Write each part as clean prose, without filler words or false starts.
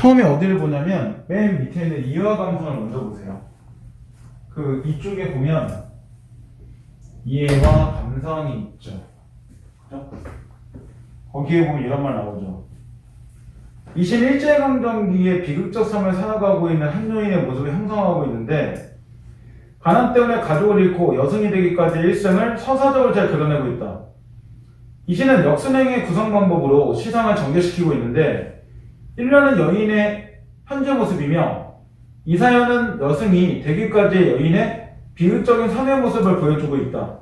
처음에 어디를 보냐면 맨 밑에 있는 이와 감성을 먼저 보세요. 그 이쪽에 보면 이해와 감성이 있죠. 그죠? 거기에 보면 이런 말 나오죠. 이신 일제강점기에 비극적 삶을 살아가고 있는 한 여인의 모습을 형성하고 있는데 가난 때문에 가족을 잃고 여성이 되기까지 일생을 서사적으로 잘 그려내고 있다. 이 시는 역순행의 구성 방법으로 시상을 전개시키고 있는데 1년은 여인의 현재 모습이며 이 사연은 여성이 되기까지의 여인의 비극적인 삶의 모습을 보여주고 있다.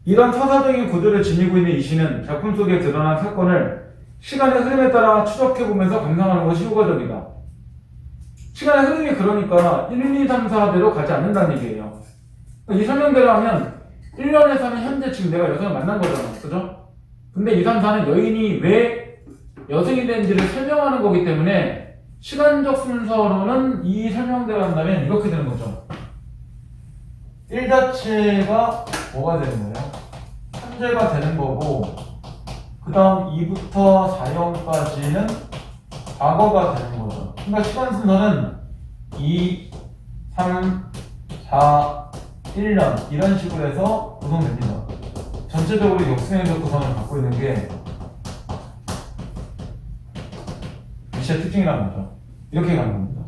이런 서사적인 구조를 지니고 있는 이 시는 작품 속에 드러난 사건을 시간의 흐름에 따라 추적해보면서 감상하는 것이 효과적이다. 시간의 흐름이 그러니까 1, 2, 3, 4대로 가지 않는다는 얘기예요. 이 설명대로 하면 1년에서는 현재 지금 내가 여성을 만난 거잖아. 그죠? 근데 2, 3, 4는 여인이 왜 여성이 된지를 설명하는 거기 때문에 시간적 순서로는 이 설명대로 한다면 이렇게 되는 거죠. 1 자체가 뭐가 되는 거예요? 현재가 되는 거고 그 다음 2부터 4형까지는 과거가 되는 거죠. 그러니까 시간 순서는 2, 3, 4, 1년 이런 식으로 해서 구성됩니다. 전체적으로 역순행적 구성을 갖고 있는 게 미시의 특징이라는 거죠. 이렇게 가는 겁니다.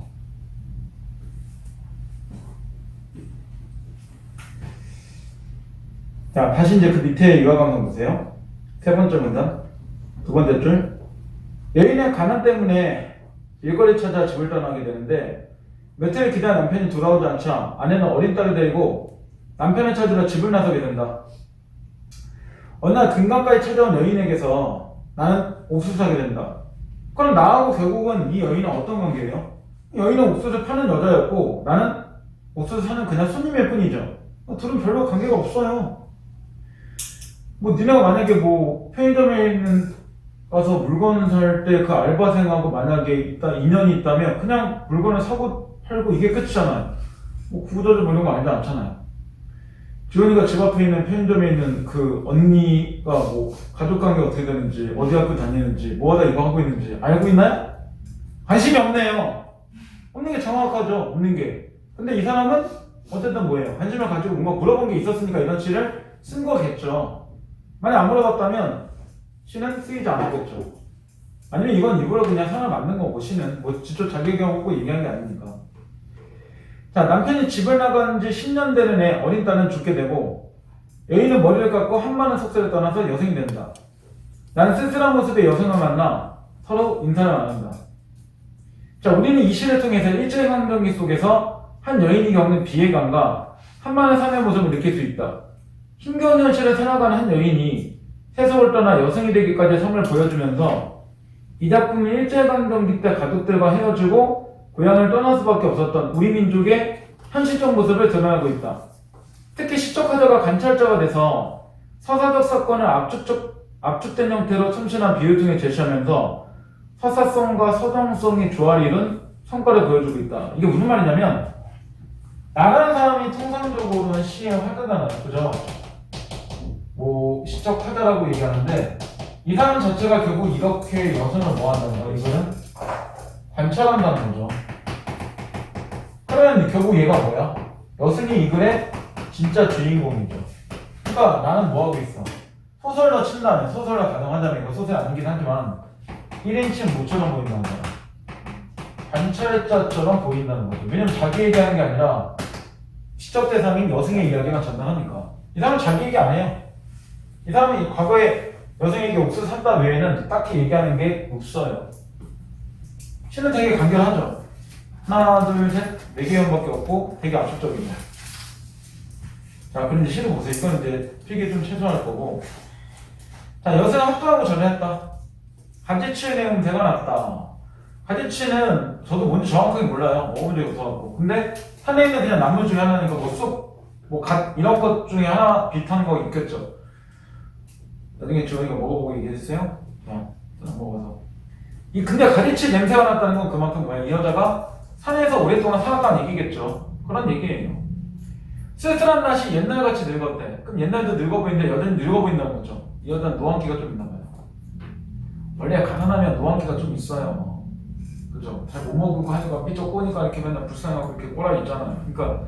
자, 다시 이제 그 밑에 이와 감성 보세요. 세 번째 문단, 두 번째 줄. 여인의 가난 때문에 일거리 찾아 집을 떠나게 되는데 며칠을 기다린 남편이 돌아오지 않자 아내는 어린 딸을 데리고 남편을 찾으러 집을 나서게 된다. 어느 날 금강가에 찾아온 여인에게서 나는 옥수수 사게 된다. 그럼 나하고 결국은 이 여인은 어떤 관계예요? 여인은 옥수수 파는 여자였고 나는 옥수수 사는 그냥 손님일 뿐이죠. 둘은 별로 관계가 없어요. 뭐 니네가 만약에 뭐 편의점에 있는 가서 물건 살 때 그 알바생하고 만약에 인연이 있다면 그냥 물건을 사고 팔고 이게 끝이잖아요. 뭐 구구절절 보는 거 아니지 않잖아요. 지원이가 집 앞에 있는 편의점에 있는 그 언니가 뭐 가족관계가 어떻게 되는지 어디 학교 다니는지 뭐하다 이거 하고 있는지 알고 있나요? 관심이 없네요. 없는 게 정확하죠. 없는 게. 근데 이 사람은 어쨌든 뭐예요? 관심을 가지고 뭔가 물어본 게 있었으니까 이런 시를 쓴 거겠죠. 만약 안 물어봤다면 시는 쓰이지 않았겠죠. 아니면 이건 일부러 그냥 사람 만든 거고 시는 뭐 직접 자기 경험하고 얘기한 게 아니니까. 자, 남편이 집을 나간 지 10년 되는 애 어린 딸은 죽게 되고 여인은 머리를 깎고 한많은 속세를 떠나서 여성이 된다. 나는 쓸쓸한 모습의 여성을 만나 서로 인사를 나눈다. 자, 우리는 이 시를 통해서 일제강점기 속에서 한 여인이 겪는 비애감과 한많은 삶의 모습을 느낄 수 있다. 힘겨운 현실을 살아가는 한 여인이 세속을 떠나 여성이 되기까지의 삶을 보여주면서 이 작품은 일제강점기 때 가족들과 헤어지고 고향을 떠날 수밖에 없었던 우리 민족의 현실적 모습을 드러내고 있다. 특히 시적 화자가 관찰자가 돼서 서사적 사건을 압축된 형태로 참신한 비유 중에 제시하면서 서사성과 서정성이 조화를 이룬 성과를 보여주고 있다. 이게 무슨 말이냐면 나라는 사람이 통상적으로는 시의 화자잖아요. 그죠? 뭐 시적 화자라고 얘기하는데 이 사람 자체가 결국 이렇게 여성을 뭐 한다는 거야? 이거는 관찰한다는 거죠. 그러면 결국 얘가 뭐야? 여성이 이 글의 진짜 주인공이죠. 그러니까 나는 뭐 하고 있어? 소설로 친다면, 소설로 가능하다면 이거 소설이 아니긴 하지만 1인칭 모처럼 보인다는 거야. 관찰자처럼 보인다는 거죠. 왜냐면 자기 얘기하는 게 아니라 시적 대상인 여성의 이야기만 전달하니까. 이 사람은 자기 얘기 안 해요. 이 사람은 과거에 여성에게 옥수수 샀다 외에는 딱히 얘기하는 게 없어요. 시는 되게 간결하죠. 하나, 둘, 셋, 4개형밖에 없고 되게 압축적이죠. 자, 그럼 이제 시를 보세요. 이건 이제 필기 좀 최소화할 거고. 자, 여성은 학교하고 전화했다. 가지치의 내용 대가 났다. 가지치는 저도 뭔지 정확하게 몰라요. 먹어본 적이 없어갖고. 근데 산에 있는 그냥 나무 중에 하나니까 뭐 쑥, 뭐 갓, 이런 것 중에 하나 비슷한 거 있겠죠. 나중에 지원이가 먹어보고 얘기해주세요. 먹어서. 근데 가지치 냄새가 났다는 건 그만큼 뭐야? 이 여자가 산에서 오랫동안 살았다는 얘기겠죠. 그런 얘기예요. 쓸쓸한 낯이 옛날같이 늙었대. 그럼 옛날도 늙어 보이는데 여자는 늙어 보인다는 거죠. 이 여자는 노안기가 좀 있나 봐요. 원래 가난하면 노안기가 좀 있어요. 그죠? 잘 못 먹고 하니까 삐쩍 꼬니까 이렇게 맨날 불쌍하고 이렇게 꼬라 있잖아요. 그러니까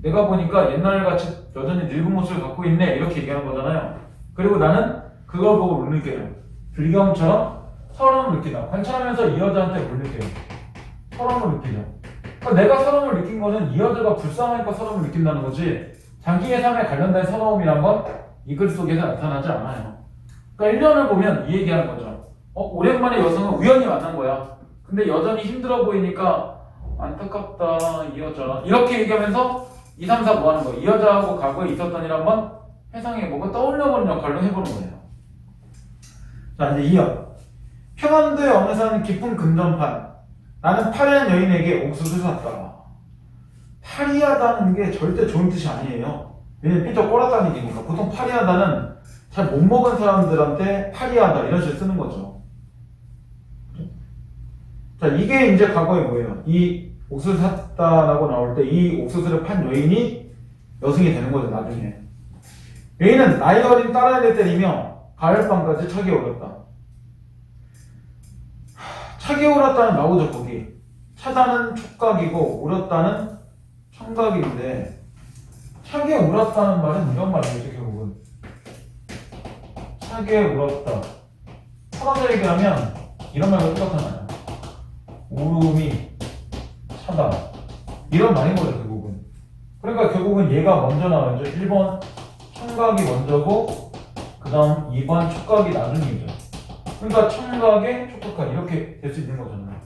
내가 보니까 옛날같이 여전히 늙은 모습을 갖고 있네 이렇게 얘기하는 거잖아요. 그리고 나는 그걸 보고 못 느껴요. 불경처럼 서러움을 느끼다. 관찰하면서 이 여자한테 못 느껴요. 서러움을 느끼죠. 그러니까 내가 서러움을 느낀 거는 이 여자가 불쌍하니까 서러움을 느낀다는 거지 자기의 삶에 관련된 서러움이란 건 이 글 속에서 나타나지 않아요. 그러니까 1년을 보면 이 얘기하는 거죠. 오랜만에 여성을 우연히 만난 거야. 근데 여전히 힘들어 보이니까 안타깝다 이 여자 이렇게 얘기하면서 2, 3, 4 뭐 하는 거야? 이 여자하고 과거에 있었던 일 한번 회상해 보고 떠올려보는 역할로 해보는 거예요. 자 이제 2연 평안도의 어느 산 깊은 금전판 나는 파리한 여인에게 옥수수를 샀다. 파리하다는 게 절대 좋은 뜻이 아니에요. 왜냐면 삐쩍 꼬랐다는 얘기니까. 보통 파리하다는 잘 못 먹은 사람들한테 파리하다 이런 식으로 쓰는 거죠. 자 이게 이제 과거에 뭐예요? 이 옥수수 샀다라고 나올 때 이 옥수수를 판 여인이 여성이 되는 거죠. 나중에 여인은 나이 어린 딸아이를 때리며 가을밤까지 차게 울었다. 차게 울었다는 나오죠. 거기 차다는 촉각이고 울었다는 청각인데 차게 울었다는 말은 이런 말이겠죠. 결국은 차게 울었다 사람들 얘기하면 이런 말과 똑같잖아요. 울음이 차다 이런 말인 거죠. 결국은 그러니까 결국은 얘가 먼저 나와야죠. 1번 청각이 먼저고 그 다음 2번 촉각이 나중이죠. 그러니까 청각에 촉각까지 이렇게 될 수 있는 거잖아요.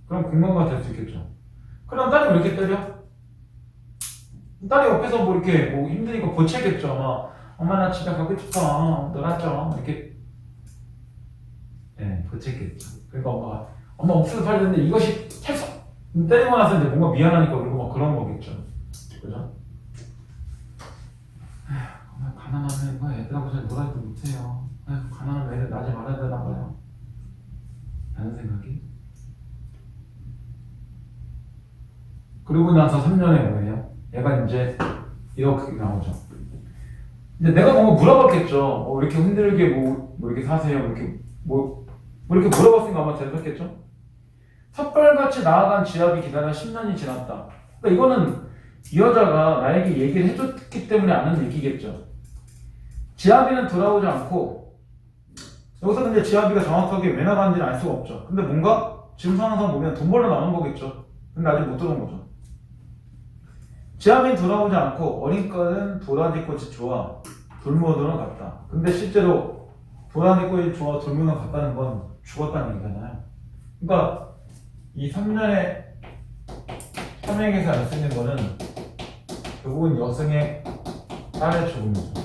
그럼 공감가 될 수 있겠죠. 그럼 딸이 왜 이렇게 때려? 딸이 옆에서 뭐 이렇게 뭐 힘드니까 보채겠죠. 막 엄마 나 집에 가고 싶어 놀았죠 이렇게 보채겠죠. 그러니까 엄마 옥수수 팔렸는데 이것이 채소 때리고 나서 이제 뭔가 미안하니까 그러고 막 그런 거겠죠. 그죠? 가난하면 뭐 애들하고 잘 놀아도 못해요. 가난한 애들 나지 말아야 되나 봐요. 라는 생각이. 그러고 나서 3년에 뭐예요? 얘가 이제 이렇게 나오죠. 이제 내가 뭔가 물어봤겠죠. 이렇게 힘들게 뭐 이렇게 사세요. 이렇게 뭐 이렇게 물어봤으니까 아마 대답했겠죠. 섣발같이 나아간 지압이 기다려 10년이 지났다. 그러니까 이거는 이 여자가 나에게 얘기를 해줬기 때문에 아는 얘기겠죠. 지아비는 돌아오지 않고 여기서 근데 지아비가 정확하게 왜 나가는지는 알 수가 없죠. 근데 뭔가 지금 상황상 보면 돈 벌러 나온 거겠죠. 근데 아직 못 들어온 거죠. 지아비는 돌아오지 않고 어린까는 도라지꽃이 좋아 돌무더는 같다. 근데 실제로 도라지꽃이 좋아 돌무더는 같다는 건 죽었다는 얘기잖아요. 그러니까 이 3년의 삼행에서 안 쓰는 거는 결국은 여성의 딸의 죽음이죠.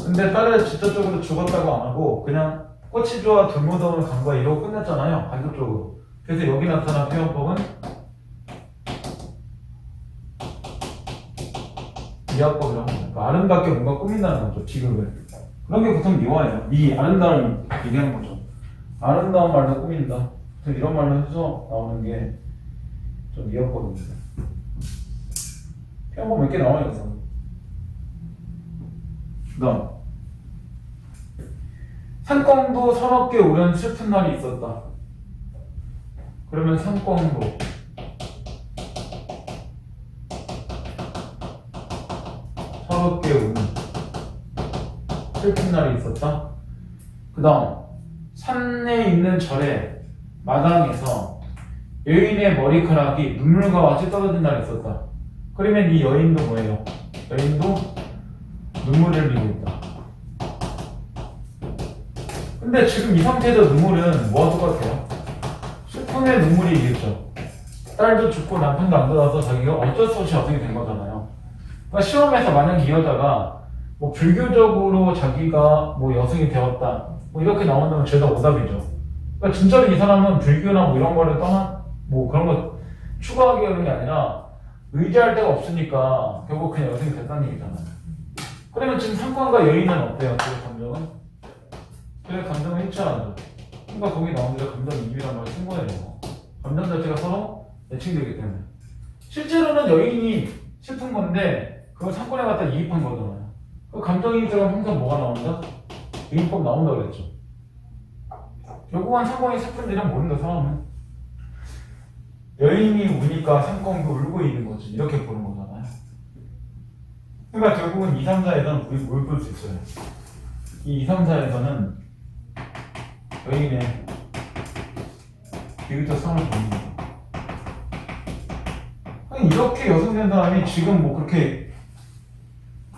근데 딸을 직접적으로 죽었다고 안 하고 그냥 꽃이 좋아 돌무더는 간 거야 이러고 끝냈잖아요. 간접적으로. 그래서 여기 나타난 표현법은 미화법이라고 합니다. 그러니까 아름답게 뭔가 꾸민다는 거죠. 비극을. 그런 게 보통 미화예요. 이 아름다움을 얘기하는 거죠. 아름다운 말로 꾸민다. 이런 말로 해서 나오는 게 좀 미화법입니다. 표현법 몇 개 나와요. 그래서. 그 다음 산꿩도 서럽게 우는 슬픈 날이 있었다. 그러면 산꿩도 서럽게 우는 슬픈 날이 있었다. 그 다음 산에 있는 절에 마당에서 여인의 머리카락이 눈물과 같이 떨어진 날이 있었다. 그러면 이 여인도 뭐예요? 여인도 눈물을 흘리고 있다. 근데 지금 이 상태에서 눈물은 뭐와 똑같아요? 슬픔의 눈물이겠죠. 딸도 죽고 남편도 안 돌아와서 자기가 어쩔 수 없이 어떻게 된 거잖아요. 그러니까 시험에서 만약 이 여자가 뭐 불교적으로 자기가 뭐 여성이 되었다 뭐 이렇게 나온다면 죄다 오답이죠. 그러니까 진짜로 이 사람은 불교나 뭐 이런 거를 떠나 뭐 그런 거 추구하기 하는 게 아니라 의지할 데가 없으니까 결국 그냥 여성이 됐다는 얘기잖아요. 그러면 지금 상관과 여인은 어때요? 그 감정은? 그 감정은 일치하죠. 그러니까 거기 나오는 게 감정이입이란 말을 쓴 거예요. 감정 자체가 서로 매칭되기 때문에. 실제로는 여인이 슬픈 건데 그걸 상권에 갖다 이입한 거잖아요. 그 감정이입 들어가면 항상 뭐가 나온다? 이입법 나온다 그랬죠. 결국은 상권이 슬픈지는 모른다, 사람은. 여인이 우니까 상권도 울고 있는 거지. 이렇게 보는 거잖아요. 그러니까 결국은 2, 3, 4에서는 우리 뭘 볼 수 있어요? 이 2, 3, 4에서는 여인의 비교적 성을 보는 거죠. 아니, 이렇게 여성된 사람이 지금 뭐 그렇게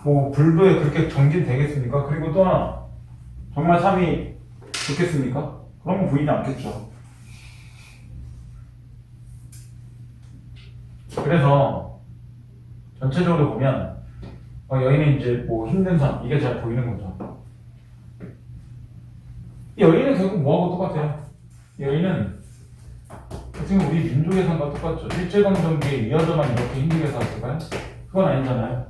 뭐 불도에 그렇게 정진되겠습니까? 그리고 또 하나, 정말 삶이 좋겠습니까? 그런 건 보이지 않겠죠. 그래서 전체적으로 보면 여인은 이제 뭐 힘든 삶, 이게 잘 보이는 거죠. 이 여인은 결국 뭐하고 똑같아요? 이 여인은 지금 우리 민족의 삶과 똑같죠. 일제강점기에 이어져만 이렇게 힘들게 살았을까요? 그건 아니잖아요.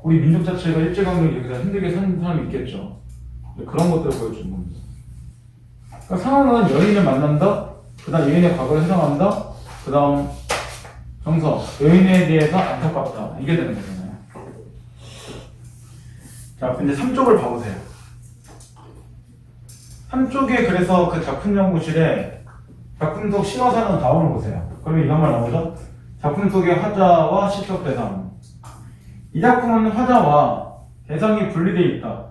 우리 민족 자체가 일제강점기 이렇게 힘들게 사는 사람이 있겠죠. 그런 것들을 보여주는 겁니다. 그러니까 상황은 여인을 만난다, 그 다음 여인의 과거를 해석한다, 그 다음 정서, 여인에 대해서 안타깝다. 이게 되는 거잖아요. 자, 근데 3쪽을 봐보세요. 3쪽에 그래서 그 작품 연구실에 작품 속 신화사는 다음을 보세요. 그러면 이런 말 나오죠? 작품 속의 화자와 시적 대상. 이 작품은 화자와 대상이 분리되어 있다.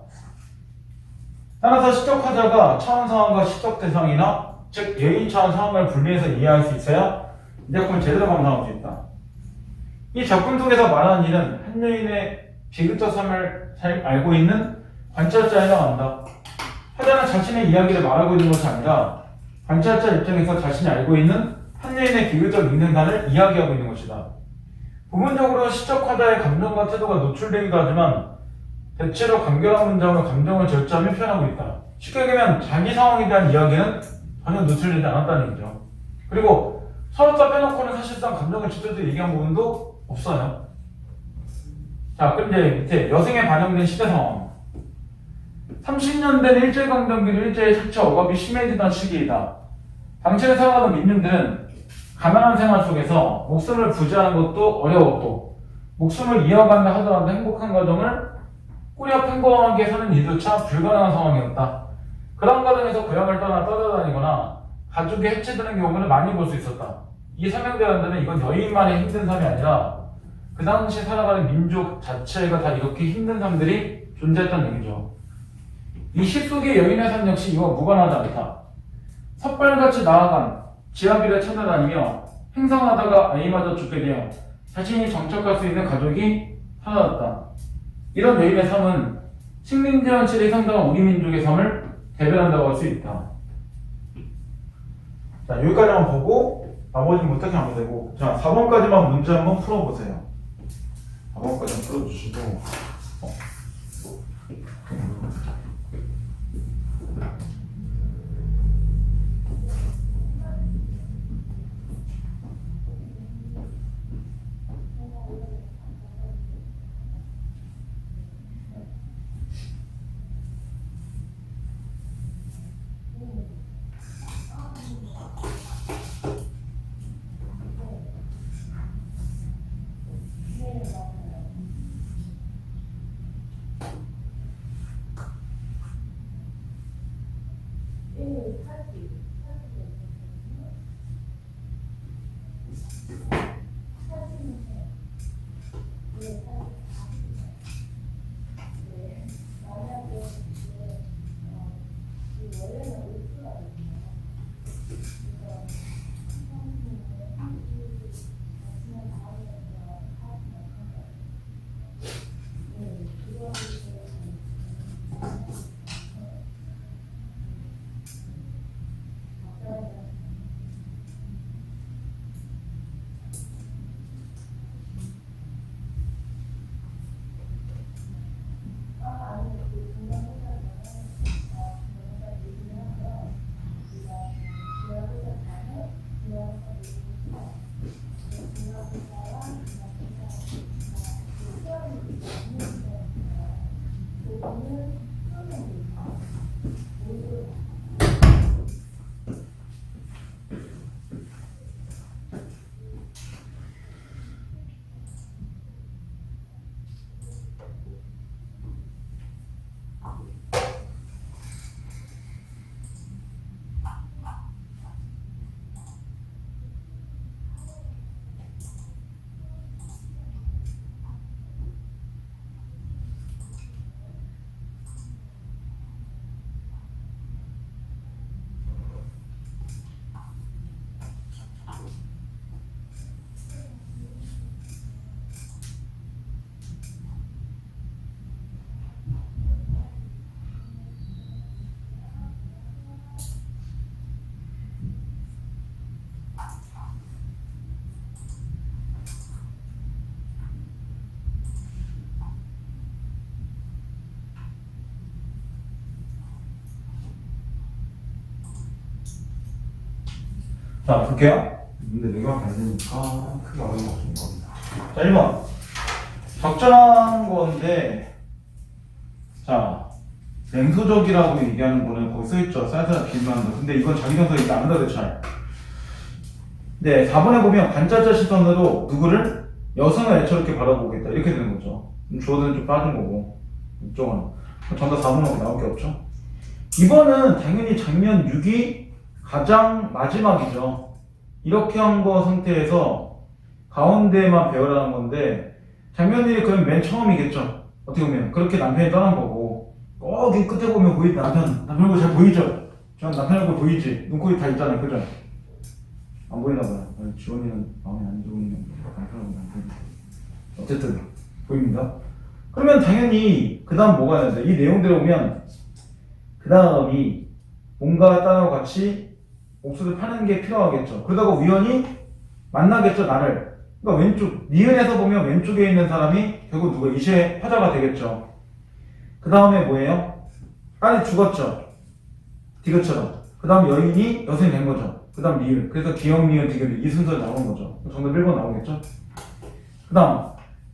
따라서 시적 화자가 차원 상황과 시적 대상이나 즉 여인 차원 상황을 분리해서 이해할 수 있어야 이 작품을 제대로 감상할 수 있다. 이 작품 속에서 말하는 일은 한 여인의 비극적 삶을 잘 알고 있는 관찰자에 해당한다. 화자는 자신의 이야기를 말하고 있는 것이 아니라 관찰자 입장에서 자신이 알고 있는 한 여인의 비극적 인생관을 이야기하고 있는 것이다. 부분적으로 시적 화자의 감정과 태도가 노출되기도 하지만 대체로 간결한 문장으로 감정을 절제하며 표현하고 있다. 쉽게 얘기하면 자기 상황에 대한 이야기는 전혀 노출되지 않았다는 얘기죠. 그리고 서로다 빼놓고는 사실상 감정을 직접적으로 얘기한 부분도 없어요. 자, 그럼 이제 밑에 여성에 반영된 시대 상황. 30년 된 일제강점기로 일제의 착취 억압이 심해지던 시기이다. 당시에 살아가던 민중들은 가난한 생활 속에서 목숨을 부지하는 것도 어려웠고 목숨을 이어간다 하더라도 행복한 가정을 꾸려 평범하게 사는 일조차 불가능한 상황이었다. 그런 과정에서 고향을 떠나 떠돌아다니거나 가족이 해체되는 경우를 많이 볼 수 있었다. 이 설명대로는 이건 여인만의 힘든 삶이 아니라 그 당시 살아가는 민족 자체가 다 이렇게 힘든 삶들이 존재했다는 얘기죠. 이 시 속의 여인의 삶 역시 이와 무관하지 않다. 섣발같이 나아간 지하비를 찾아다니며 행성하다가 아이마저 죽게 되어 자신이 정착할 수 있는 가족이 사라졌다. 이런 여인의 삶은 식민지연실이 상당한 우리 민족의 삶을 대변한다고 할 수 있다. 자, 여기까지만 보고 나머지는 어떻게 하면 되고, 자, 4번까지만 문제 한번 풀어보세요. 4번까지 풀어주시고 자, 볼게요. 근데 4개밖에 안 되니까 크게 어려운 거 없는 겁니다. 자, 1번. 적절한 건데, 자, 냉소적이라고 얘기하는 거는 거기 써있죠. 쌀쌀한 비만다. 근데 이건 자기 정서 일단 안 나도 잘. 네, 4번에 보면 관찰자 시선으로 누구를? 여성을 애처롭게 바라보겠다. 이렇게 되는 거죠. 주어는 좀 빠진 거고. 이쪽은. 정답 4번하고 나올 게 없죠. 2번은 당연히 장면 6이 가장 마지막이죠. 이렇게 한 거 상태에서 가운데만 배우라는 건데, 장면 1이 그럼 맨 처음이겠죠. 어떻게 보면. 그렇게 남편이 떠난 거고, 거기 끝에 보면 보이 남편 얼굴 잘 보이죠? 전 남편 얼굴 보이지? 눈코입 다 있잖아요. 그죠? 안 보이나 봐요. 지원이는 마음에 안 좋은 남편 얼굴 안 보인다. 어쨌든, 보입니다. 그러면 당연히, 그 다음 뭐가 해야 돼? 이 내용대로 보면, 그 다음이 뭔가 따라와 같이 옥수를 파는 게 필요하겠죠. 그러다가 우연히 만나겠죠, 나를. 그러니까 왼쪽, 니은에서 보면 왼쪽에 있는 사람이 결국 누가 이시의 화자가 되겠죠. 그 다음에 뭐예요? 딸이 죽었죠. 디귿처럼. 그 다음 여인이 여성이 된 거죠. 그 다음 니은. 그래서 기역, 니은, 디귿 이 순서에 나오는 거죠. 정답 1번 나오겠죠. 그 다음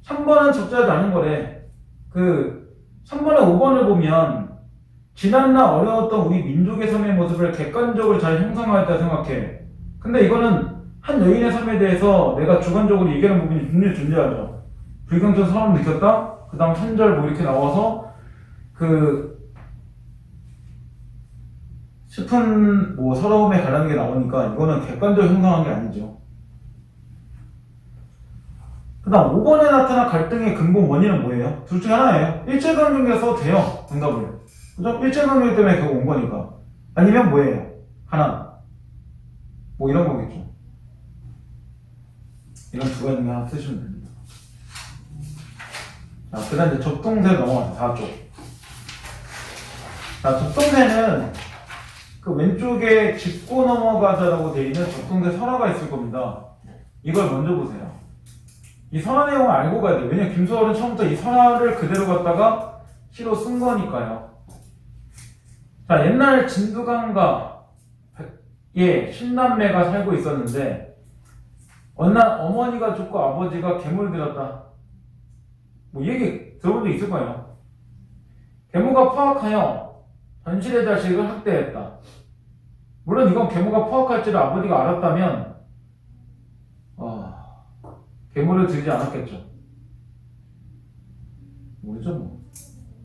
3번은 적절하지 않은 거래. 3번에 5번을 보면 지난날 어려웠던 우리 민족의 삶의 모습을 객관적으로 잘 형성하였다 생각해. 근데 이거는 한 여인의 삶에 대해서 내가 주관적으로 얘기하는 부분이 분명히 존재하죠. 불경적 사람을 느꼈다? 그 다음 3절 뭐 이렇게 나와서 슬픈 뭐 서러움에 관한 게 나오니까 이거는 객관적으로 형성한 게 아니죠. 그 다음 5번에 나타난 갈등의 근본 원인은 뭐예요? 둘 중에 하나예요. 일제강점기라 써도 돼요. 정답을. 그죠? 일제강점기 때문에 결국 온 거니까. 아니면 뭐예요? 하나. 뭐 이런 거겠죠. 이런 두 가지 중에 하나 쓰시면 됩니다. 자, 그 다음 이제 접동세 넘어가서 4쪽. 자, 접동세는 그 왼쪽에 짚고 넘어가자라고 되어 있는 접동세 설화가 있을 겁니다. 이걸 먼저 보세요. 이 설화 내용을 알고 가야 돼요. 왜냐면 김소월은 처음부터 이 설화를 그대로 갖다가 시로 쓴 거니까요. 자, 옛날 진두강가에 신남매가 살고 있었는데 어느 날 어머니가 죽고 아버지가 계모를 들였다. 뭐 얘기 들어본 적 있을 거예요. 계모가 포악하여 전실의 자식을 학대했다. 물론 이건 계모가 포악할지를 아버지가 알았다면 계모를 들이지 않았겠죠. 모르죠 뭐.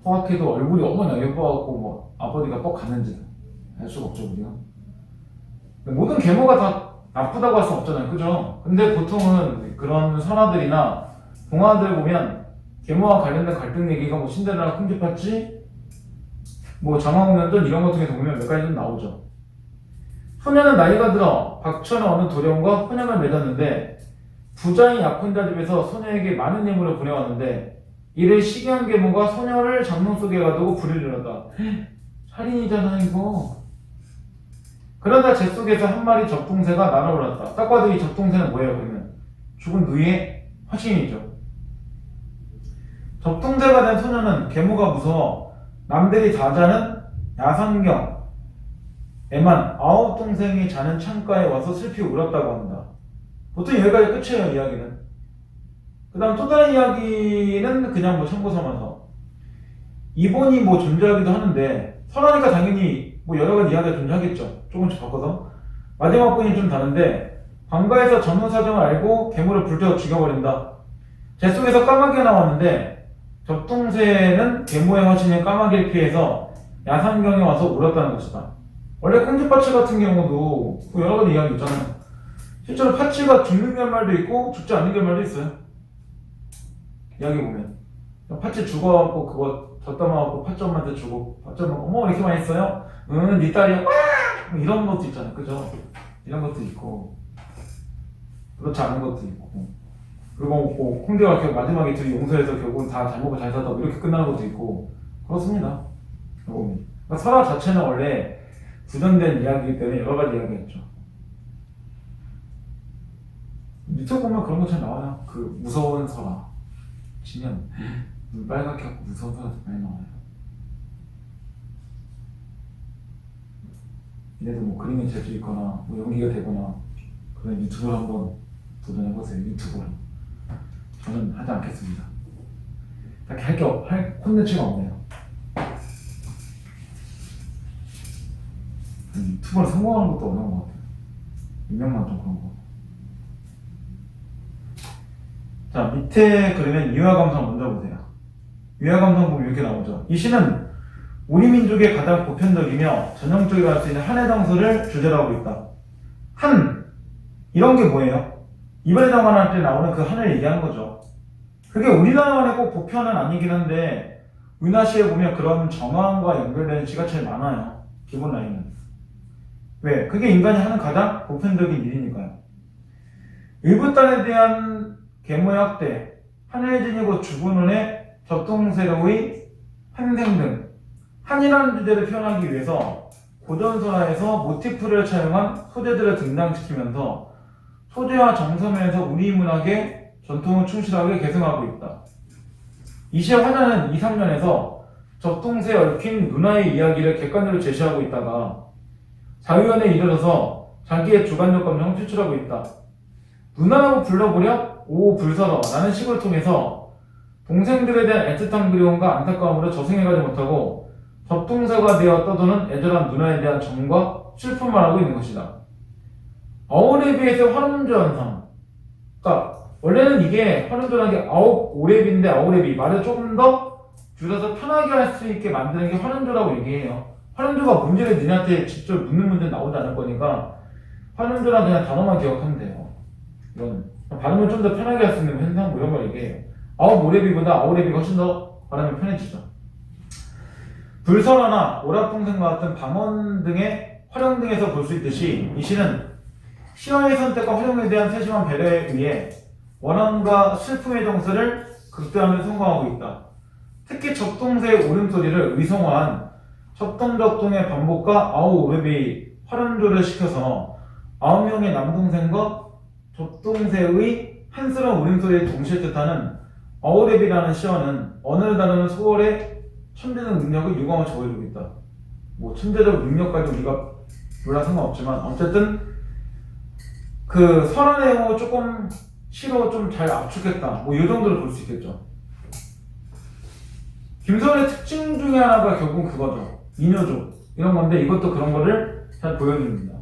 포악해도 얼굴이 어머나 예뻐갖고 뭐 아버지가 뻑 갔는지 알 수가 없죠 우리가. 모든 계모가 다 나쁘다고 할 수 없잖아요. 그죠? 근데 보통은 그런 설화들이나 동화들 보면 계모와 관련된 갈등 얘기가 뭐 신데렐라 콩쥐팥쥐 뭐 장화홍련전 이런 것 중에 보면 몇 가지 좀 나오죠. 소녀는 나이가 들어 박천의 어느 도령과 혼양을 맺었는데 부자인 약혼자 집에서 소녀에게 많은 예물을 보내왔는데 이를 시기한 계모가 소녀를 장롱 속에 가두고 불을 일렀다. 살인이잖아 이거. 그러다 재 속에서 한 마리 적동새가 날아올랐다. 딱 봐도 이 적동새는 뭐예요 그러면? 죽은 누이의 화신이죠. 적동새가 된 소녀는 계모가 무서워 남들이 다 자는 야산경에만 9동생이 자는 창가에 와서 슬피 울었다고 합니다. 보통 여기까지 끝이에요 이야기는. 그 다음 또 다른 이야기는 그냥 뭐 참고 삼아서 이본이 뭐 존재하기도 하는데 설하니까 당연히 뭐 여러 가지 이야기가 존재하겠죠. 조금씩 바꿔서 마지막 분이 좀 다른데 관가에서 전후 사정을 알고 괴물을 불태워 죽여버린다. 재 속에서 까마귀가 나왔는데 적동새는 계모의 화신인 까마귀를 피해서 야산경에 와서 울었다는 것이다. 원래 콩쥐팥쥐 같은 경우도 여러 가지 이야기 있잖아요. 실제로 팥쥐가 죽는 결말도 있고 죽지 않는 결말도 있어요. 이야기 보면 팥쥐 죽어갖고 그거 젖다 마갖고 팥쥐 엄마한테 주고 팥쥐 엄마가 어머 이렇게 많이 했어요? 응 네 딸이야 와! 뭐 이런 것도 있잖아요. 그죠? 이런 것도 있고 그렇지 않은 것도 있고 그리고 뭐 콩쥐가 결국 마지막에 둘이 용서해서 결국은 다 잘 먹고 잘 살다 이렇게 끝나는 것도 있고 그렇습니다. 그러니까 설화 자체는 원래 구전된 이야기이기 때문에 여러 가지 이야기가 있죠. 밑에 보면 그런 거 잘 나와요. 그 무서운 설화 치면 눈 빨갛게 하고 무서운 설화 많이 나와요. 얘네도 뭐 그림에 재주 있거나 뭐 연기가 되거나 그럼 유튜브로 한번 도전해보세요. 유튜브로. 저는 하지 않겠습니다. 딱히 할 콘텐츠가 없네요. 유튜버로 성공하는 것도 어려운 것 같아요. 유명만 좀 그런 거. 자, 밑에 그리면 이화감성 먼저 보세요. 이화감성 보면 이렇게 나오죠. 이 시는 우리 민족의 가장 보편적이며 전형적이라 할 수 있는 한해 정서를 주제로 하고 있다. 한, 이런 게 뭐예요? 이번에 정관할 때 나오는 그 한을 얘기하는 거죠. 그게 우리나라만의 꼭 보편은 아니긴 한데 우리나라 시에 보면 그런 정황과 연결되는 시가 제일 많아요. 기본 라인은. 왜? 그게 인간이 하는 가장 보편적인 일이니까요. 일부 딸에 대한 계모의 확대, 하늘의 진이고 주군운의 접동세력의 환생 등 한이라는 주제를 표현하기 위해서 고전설화에서 모티프를 차용한 소재들을 등장시키면서 소재와 정서면에서 우리 문학의 전통을 충실하게 계승하고 있다. 이 시의 화자는 2, 3년에서 접동세에 얽힌 문화의 이야기를 객관적으로 제시하고 있다가 자유연에 이르러서 자기의 주관적 감정을 표출하고 있다. 누나라고 불러보려 오 불서러 라는 식을 통해서 동생들에 대한 애틋한 그리움과 안타까움으로 저승해가지 못하고 접동사가 되어 떠도는 애절한 누나에 대한 정과 슬픔을 말하고 있는 것이다. 아오레비에서 환음전상. 그러니까 원래는 이게 환음전한 게 아오레비인데 아오레비 말을 조금 더 줄여서 편하게 할 수 있게 만드는 게 환음조라고 얘기해요. 환음조가 문제를 니네한테 직접 묻는 문제 나오지 않을 거니까 환음조랑 그냥 단어만 기억하면 돼요. 이건 발음을 좀 더 편하게 할 수 있는 현상 뭐 이런 걸 얘기해요. 아오레비보다 아오레비가 훨씬 더 발음이 편해지죠. 불설화나 오락동생과 같은 방언 등의 활용 등에서 볼 수 있듯이 이 시는 시와의 선택과 활용에 대한 세심한 배려에 의해 원함과 슬픔의 정서를 극대화하며 성공하고 있다. 특히 접동세의 울음소리를 의성화한 접동접동의 반복과 아오레비 활음조를 시켜서 9명의 남동생과 접동세의 한스러운 울음소리를 동시에 뜻하는 아오레비라는 시어는 언어를 다루는 소월의 천재적 능력을 유광을 적어주고 있다. 뭐 천재적 능력까지 우리가 몰라 상관없지만 어쨌든 그 설화 내용을 조금 시로 좀 잘 압축했다. 뭐 이 정도로 볼 수 있겠죠. 김소월의 특징 중에 하나가 결국은 그거죠. 인효조 이런 건데 이것도 그런 거를 잘 보여줍니다.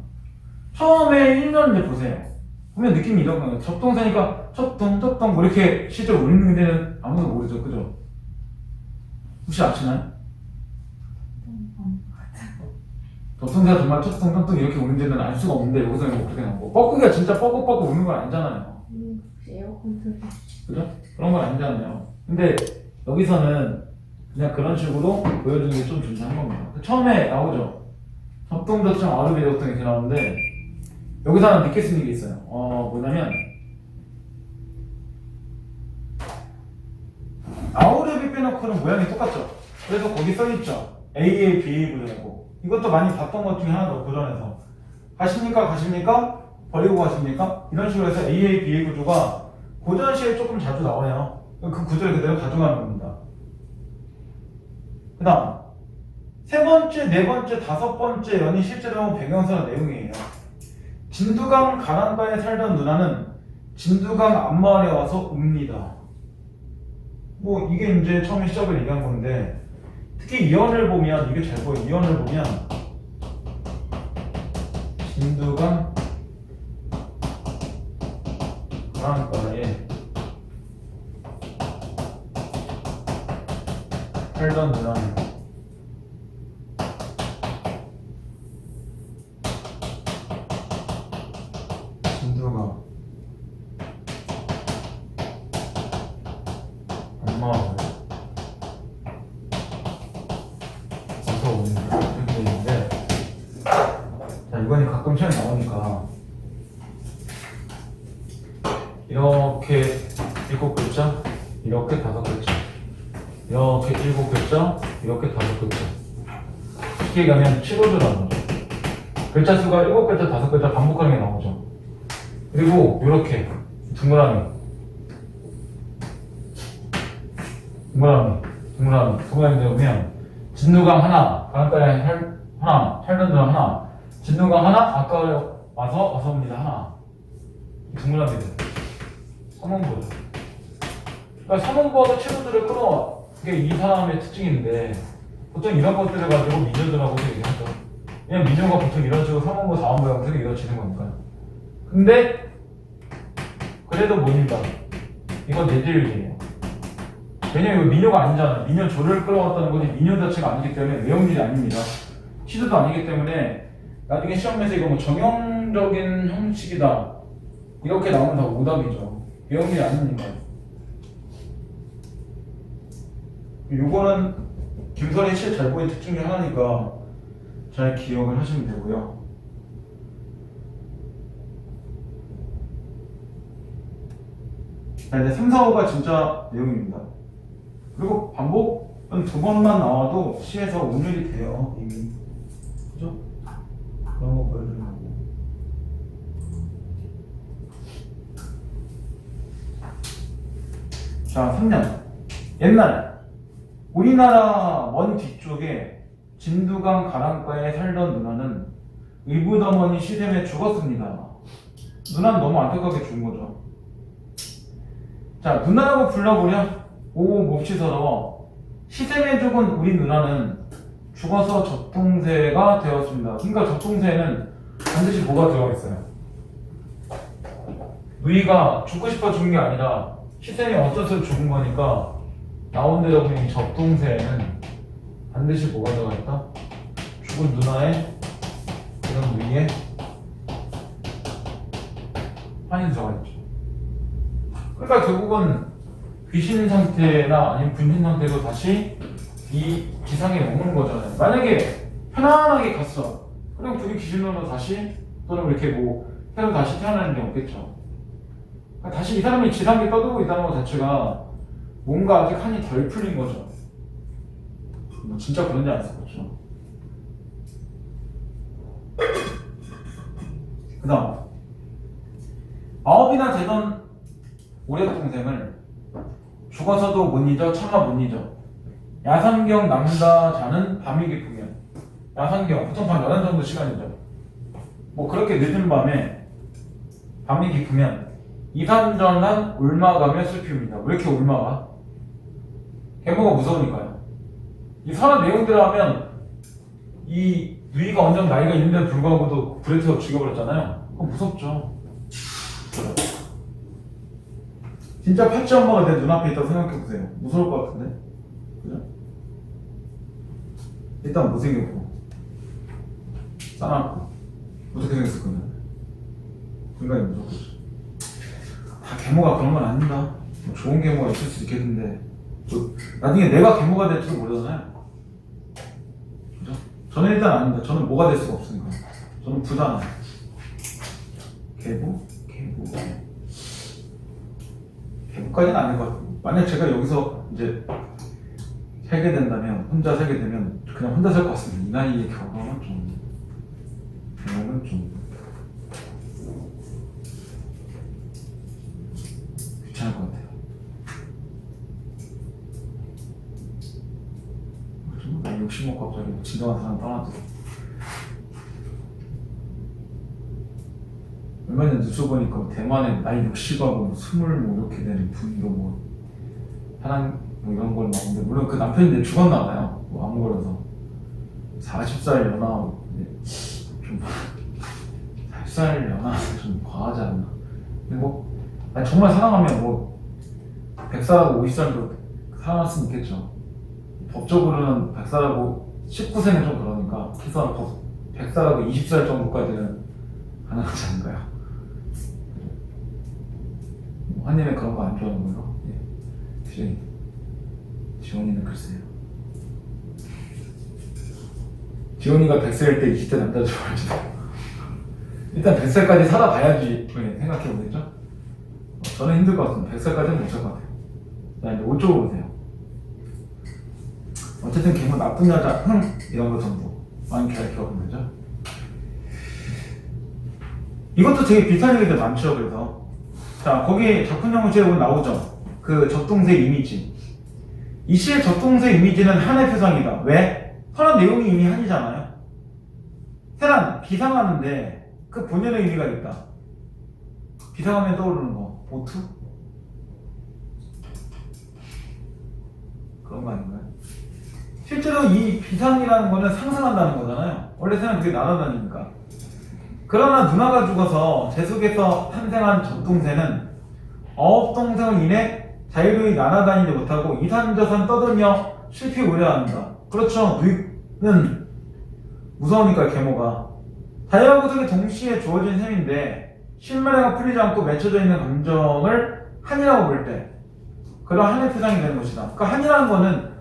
처음에 1년 이제 보세요. 보면 느낌이 이런 거예요. 접동사니까 접동 뭐 이렇게 실제로 울리는 데는 아무도 모르죠. 그죠? 혹시 아시나요? 접동사가 정말 접동 이렇게 우는 데는 알 수가 없는데 여기서 뭐 그렇게 나오고 뻐꾸기가 진짜 뻐꾹뻐꾹 우는 건 아니잖아요. 에어컨 틀어. 그죠? 그런 건 아니잖아요. 근데 여기서는 그냥 그런 식으로 보여주는 게 좀 중요한 겁니다. 처음에 나오죠. 접동, 아르비 접동 이렇게 나오는데 여기서 하나 느낄 수 있는 게 있어요. 뭐냐면 아우레비 빼놓고는 모양이 똑같죠. 그래서 거기 써있죠. AA, BA 구조라고. 이것도 많이 봤던 것 중에 하나도 고전에서 가십니까? 버리고 가십니까? 이런 식으로 해서 AA, BA 구조가 고전시에 조금 자주 나와요. 그 구조를 그대로 가져가는 겁니다. 그 다음 세 번째, 네 번째, 다섯 번째 연이 실제로 배경서는 내용이에요. 진두강 가난가에 살던 누나는 진두강 앞마을에 와서 웁니다. 뭐 이게 이제 처음에 시작을 얘기한 건데 특히 이언을 보면 이게 잘 보여요. 이언을 보면 진두강 가난가에 살던 누나는 진두강 엄마가 어서 오는 이렇게 있는데 자 이번에 가끔 시험에 나오니까 이렇게 7글자 이렇게 5글자 이렇게 7글자 이렇게 5글자 쉽게 얘기하면 7호조라는 거죠. 글자 수가 7글자 5글자 반복하는 게 나오죠. 그리고 이렇게 동그라미 보면 진두강 하나 강가에 하나 살던 누나 하나 진두강 하나 아까 와서 옵니다 하나 동그라미들 3원보죠. 그러니까 3원보하고 친구들을 끌어와. 그게 이 사람의 특징인데 보통 이런 것들을 가지고 미녀들하고도 얘기하죠. 왜냐면 미녀가 보통 이런 식으로 3원보, 4원보 형태로 이루어지는 거니까요. 근데 그래도 못 읽다. 이건 내질이에요. 왜냐면 이거 미녀가 아니잖아요. 미녀 조를 끌어왔다는 거지 미녀 자체가 아니기 때문에 내용질이 아닙니다. 시도도 아니기 때문에 나중에 시험에서 이거 뭐 정형적인 형식이다 이렇게 나오면 다 오답이죠. 내용질이 아닙니다. 요거는 김설의 시에 잘 보인 특징 중 하나니까 잘 기억을 하시면 되고요. 자, 이제 3, 4, 5가 진짜 내용입니다. 그리고 반복은 2번만 나와도 시에서 운율이 돼요, 이미. 그죠? 그런 거 보여주려고. 자, 3년. 옛날, 우리나라 먼 뒤쪽에 진두강 가랑가에 살던 누나는 의붓어머니 시샘에 죽었습니다. 누나는 너무 안타깝게 죽은 거죠. 자, 누나라고 불러보려? 오, 몹시 서러워. 시샘에 죽은 우리 누나는 죽어서 적동세가 되었습니다. 그러니까 적동세에는 반드시 뭐가 들어가 있어요? 누이가 죽고 싶어 죽은 게 아니라 시샘이 어쩌서 죽은 거니까 나온 대로 보니 적동세에는 반드시 뭐가 들어가 있다? 죽은 누나의 그런 누이의 한이 들어가 있죠. 그러니까 결국은 귀신 상태나 아니면 분신 상태로 다시 이 지상에 머무는 거잖아요. 만약에 편안하게 갔어. 그럼 둘이 귀신으로 다시 또는 이렇게 뭐 새로 다시 태어나는 게 없겠죠. 그러니까 다시 이 사람이 지상에 떠들고 있다는 것 자체가 뭔가 아직 한이 덜 풀린 거죠. 뭐 진짜 그런지 안 썼죠. 그 다음 9이나 되던 오래 동생을 죽어서도 못 잊어 차마 못 잊어 야상경 남다 자는 밤이 깊으면 야상경 보통 밤 11 정도 시간이죠. 뭐 그렇게 늦은 밤에 밤이 깊으면 이산전한 울마가며 슬피웁니다. 왜 이렇게 울마가? 계모가 무서우니까요. 이 선한 내용대로 하면 이 누이가 완전 나이가 있는데도 불구하고도 불에 태워 죽여버렸잖아요. 그건 무섭죠. 진짜 팔찌 엄마가 내 눈앞에 있다고 생각해보세요. 무서울 것 같은데? 그죠? 일단 못생겼고 싸납고 어떻게 생겼을 거냐? 인간이 무섭고 다 계모가 그런 건 아닙니다. 뭐 좋은 계모가 있을 수 있겠는데 나중에 내가 계모가 될지도 모르잖아요. 그죠? 저는 일단 아닙니다. 저는 뭐가 될 수가 없으니까. 저는 부자나 계모? 계모까지는 아닐 것 같아요. 만약 제가 여기서 이제 살게 된다면, 혼자 살게 되면 그냥 혼자 살 것 같습니다. 이 나이에 결혼은 좀 귀찮을 것 같아요. 나 욕심 먹고 갑자기 진정한 사람 떠나도 얼마 전에 뉴스 보니까 대만에 나이 60하고 20 뭐 이렇게 되는 분도 뭐 사랑 뭐 이런 걸 나오는데 물론 그 남편인데 죽었나 봐요. 뭐 암 걸려서 40살 연하 좀 40살 연하 좀 과하지 않나. 근데 뭐 아니, 정말 사랑하면 뭐 100살하고 50살도 살아났으면 있겠죠. 법적으로는 100살하고 19세는 좀 그러니까 최소한 100살하고 20살 정도까지는 가능하지 않을까요? 한님은 그런 거 안 좋아하는 거예요? 예. 지원이는 글쎄요. 지원이가 100살일 때 20대 남자 좋아하지도 일단 100살까지 살아봐야지 생각해보겠죠? 저는 힘들 것 같습니다. 100살까지는 못 살 것 같아요. 자, 이제 5쪽으로 보세요. 어쨌든 걔는 나쁜 여자, 이런 거 정도 많이 기억하면 되죠? 이것도 되게 비슷한 얘기들 많죠. 그래서 자, 거기 적분영웅시에 보면 나오죠. 그 적동색 이미지. 이 시의 적동색 이미지는 한의 표상이다. 왜? 선한 내용이 이미 한이잖아요. 세란 비상하는데 그 본연의 의미가 있다. 비상하면 떠오르는 거 O2? 그런 거 아닌가요? 실제로 이 비상이라는 거는 상승한다는 거잖아요. 원래 생각 그게 날아다니니까. 그러나 누나가 죽어서 제 속에서 탄생한 젖동생은 어업동생을 인해 자유로이 날아다니지 못하고 이산저산 떠돌며 실피 우려합니다. 그렇죠. 누이는 무서우니까 계모가. 자유와 구속이 동시에 주어진 셈인데 실마리가 풀리지 않고 맺혀져 있는 감정을 한이라고 부를 때 그런 한의 표상이 되는 것이다. 그러니까 한이라는 거는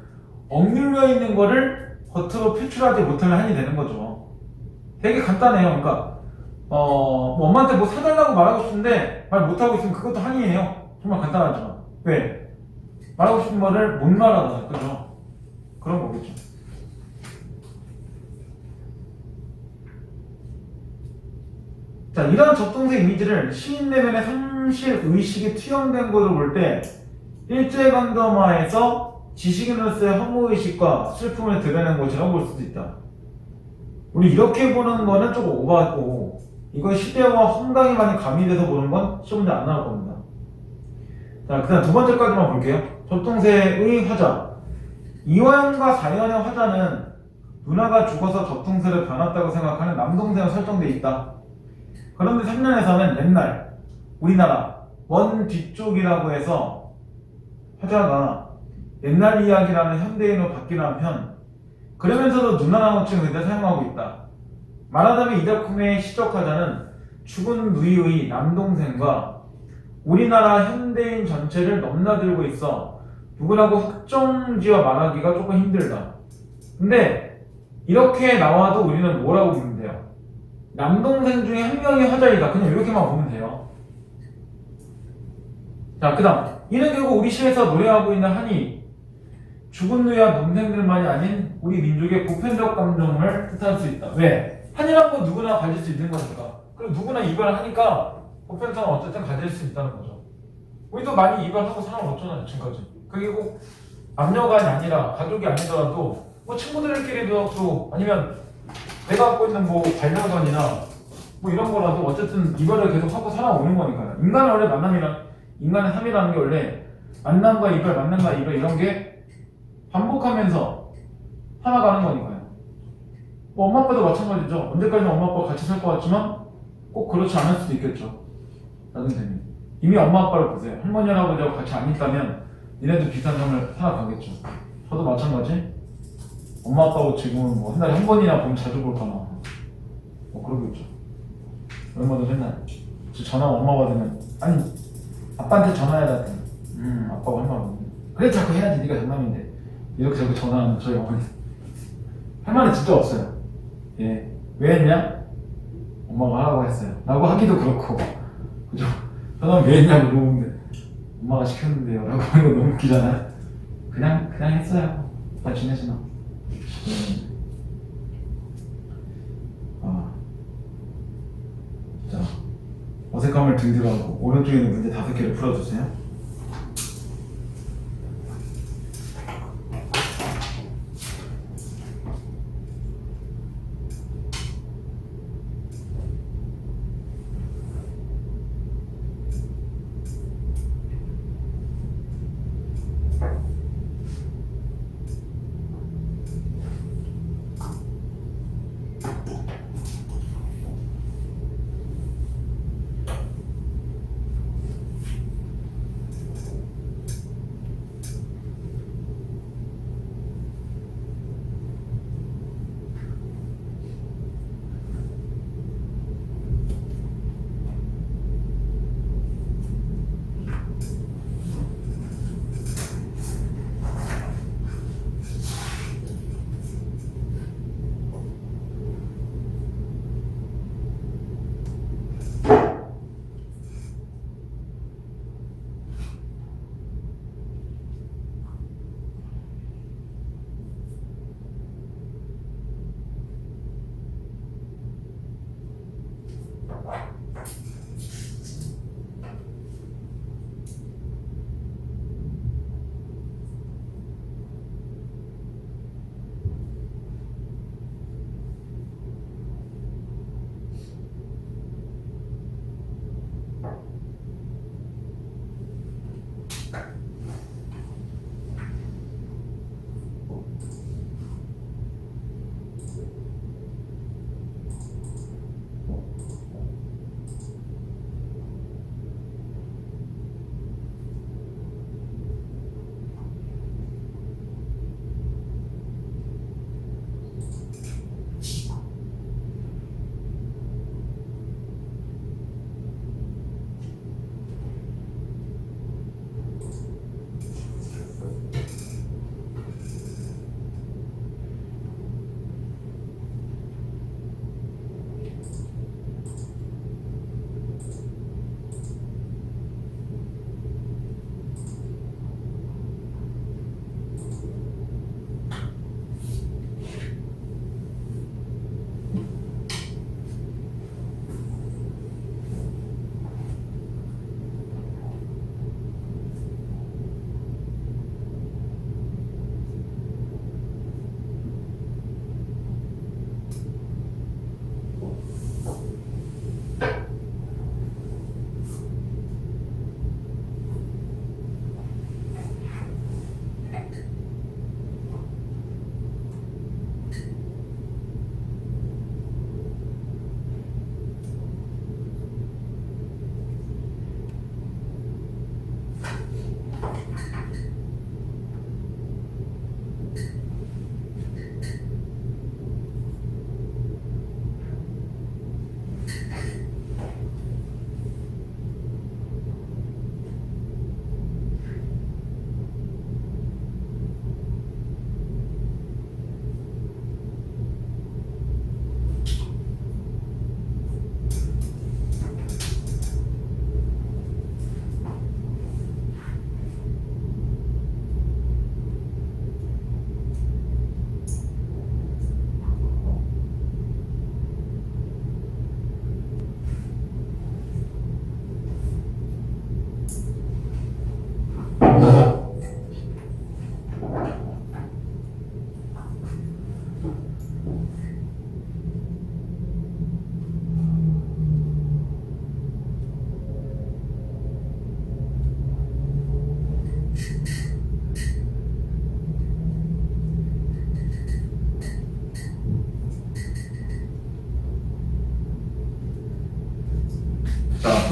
억눌려 있는 거를 겉으로 표출하지 못하면 한이 되는 거죠. 되게 간단해요. 그러니까 뭐 엄마한테 뭐 사달라고 말하고 싶은데 말 못하고 있으면 그것도 한이에요. 정말 간단하죠. 왜? 말하고 싶은 말을 못 말하잖아요. 그죠? 그런 거겠죠. 자, 이런 적동생 이미지를 시인 내면의 상실 의식이 투영된 것으로 볼 때 일제강점하에서 지식인으로서의 허무의식과 슬픔을 드러낸 것이라고 볼 수도 있다. 우리 이렇게 보는 거는 조금 오버하고 이거 시대와 험당이 많이 가미돼서 보는 건 시험 문제 안 나올 겁니다. 자, 그 다음 두 번째까지만 볼게요. 적동생의 화자. 이화영과 사연의 화자는 누나가 죽어서 적동생을 변했다고 생각하는 남동생으로 설정되어 있다. 그런데 3년에서는 옛날 우리나라 먼 뒤쪽이라고 해서 화자가 옛날 이야기라는 현대인으로 바뀌는 한편 그러면서도 누나라는 호칭을 그대로 사용하고 있다. 말하자면 이 작품의 시적 화자는 죽은 누이의 남동생과 우리나라 현대인 전체를 넘나들고 있어 누구라고 확정지어 말하기가 조금 힘들다. 근데 이렇게 나와도 우리는 뭐라고 보면 돼요? 남동생 중에 한 명이 화자이다. 그냥 이렇게만 보면 돼요. 자, 그 다음 이는 결국 우리 시에서 노래하고 있는 한이 죽은 누이와 동생들만이 아닌 우리 민족의 보편적 감정을 뜻할 수 있다. 왜? 한이란 건 누구나 가질 수 있는 거니까. 그리고 누구나 이별을 하니까 보편성은 어쨌든 가질 수 있다는 거죠. 우리도 많이 이별하고 살아왔잖아요, 지금까지. 그게 꼭 남녀간이 아니라 가족이 아니더라도 뭐 친구들끼리도 또 아니면 내가 갖고 있는 뭐 반려견이나 뭐 이런 거라도 어쨌든 이별을 계속 하고 살아오는 거니까요. 인간은 원래 만남이란 인간의 삶이라는 게 원래 만남과 이별, 만남과 이별 이런 게 반복하면서 살아가는 거니까요. 뭐 엄마 아빠도 마찬가지죠. 언제까지나 엄마 아빠가 같이 살 것 같지만 꼭 그렇지 않을 수도 있겠죠. 나중에 되면 이미 엄마 아빠를 보세요. 할머니 할아버지하고 같이 안 있다면 니네도 비슷한 삶을 살아가겠죠. 저도 마찬가지. 엄마 아빠하고 지금은 뭐 한 달에 한 번이나 보면 자주 볼까나 뭐 그러겠죠. 얼마나 맨날 전화 엄마 받으면 아니 아빠한테 전화해야 돼. 아빠가 할 말 없네. 그래 자꾸 해야지 네가 전남인데 이렇게 자꾸 전화하는 저희 어머니 할 말이 진짜 없어요. 예, 왜 했냐? 엄마가 하라고 했어요. 라고 하기도 그렇고 그죠? 전화는 왜 했냐고 물어보는데 엄마가 시켰는데요 라고 하는 거 너무 웃기잖아요. 그냥 했어요. 다 지내시나. 자, 어색함을 등지고 하고 오른쪽에 있는 문제 5개를 풀어주세요.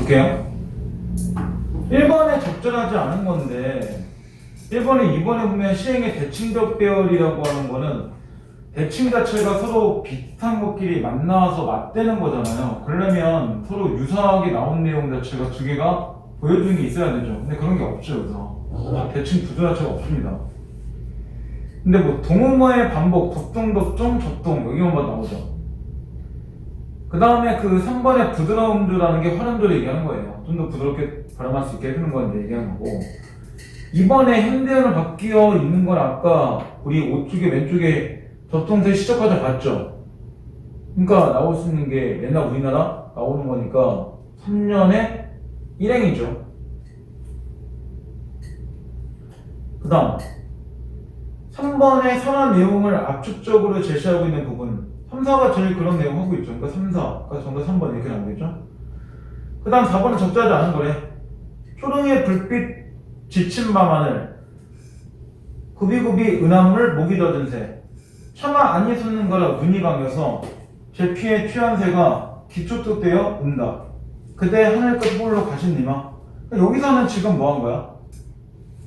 볼게요. 1번에 적절하지 않은 건데 1번에 2번에 보면 시행의 대칭적 배열이라고 하는 거는 대칭 자체가 서로 비슷한 것끼리 만나서 맞대는 거잖아요. 그러려면 서로 유사하게 나온 내용 자체가 두 개가 보여주는 게 있어야 되죠. 근데 그런 게 없죠. 여기서 대칭 구조 자체가 없습니다. 근데 뭐 동음어의 반복, 덕동, 접동 여기만 봐도 나오죠. 그 다음에 그 3번의 부드러움주라는 게 활음조를 얘기하는 거예요. 좀 더 부드럽게 발음할 수 있게 해주는 건 얘기하는 거고, 이번에 현대어로 바뀌어 있는 건 아까 우리 오쪽에 왼쪽에 접통세 시적화자 봤죠? 그러니까 나올 수 있는 게 옛날 우리나라 나오는 거니까 3년에 1행이죠. 그 다음 3번의 선언 내용을 압축적으로 제시하고 있는 부분 3, 4가 제일 그런 내용 하고 있죠. 그러니까 3, 4가 정답 3번 이렇게 나오겠죠. 그 다음 4번은 적절하지 않은 거래. 초롱의 불빛 지친 밤하늘 구비구비 은하물 목이 젖은 새 차마 안이 솟는 거라 눈이 감겨서 제 피에 취한 새가 기초뚝되어 운다. 그대 하늘끝 홀로 가신니마. 여기서는 지금 뭐 한 거야?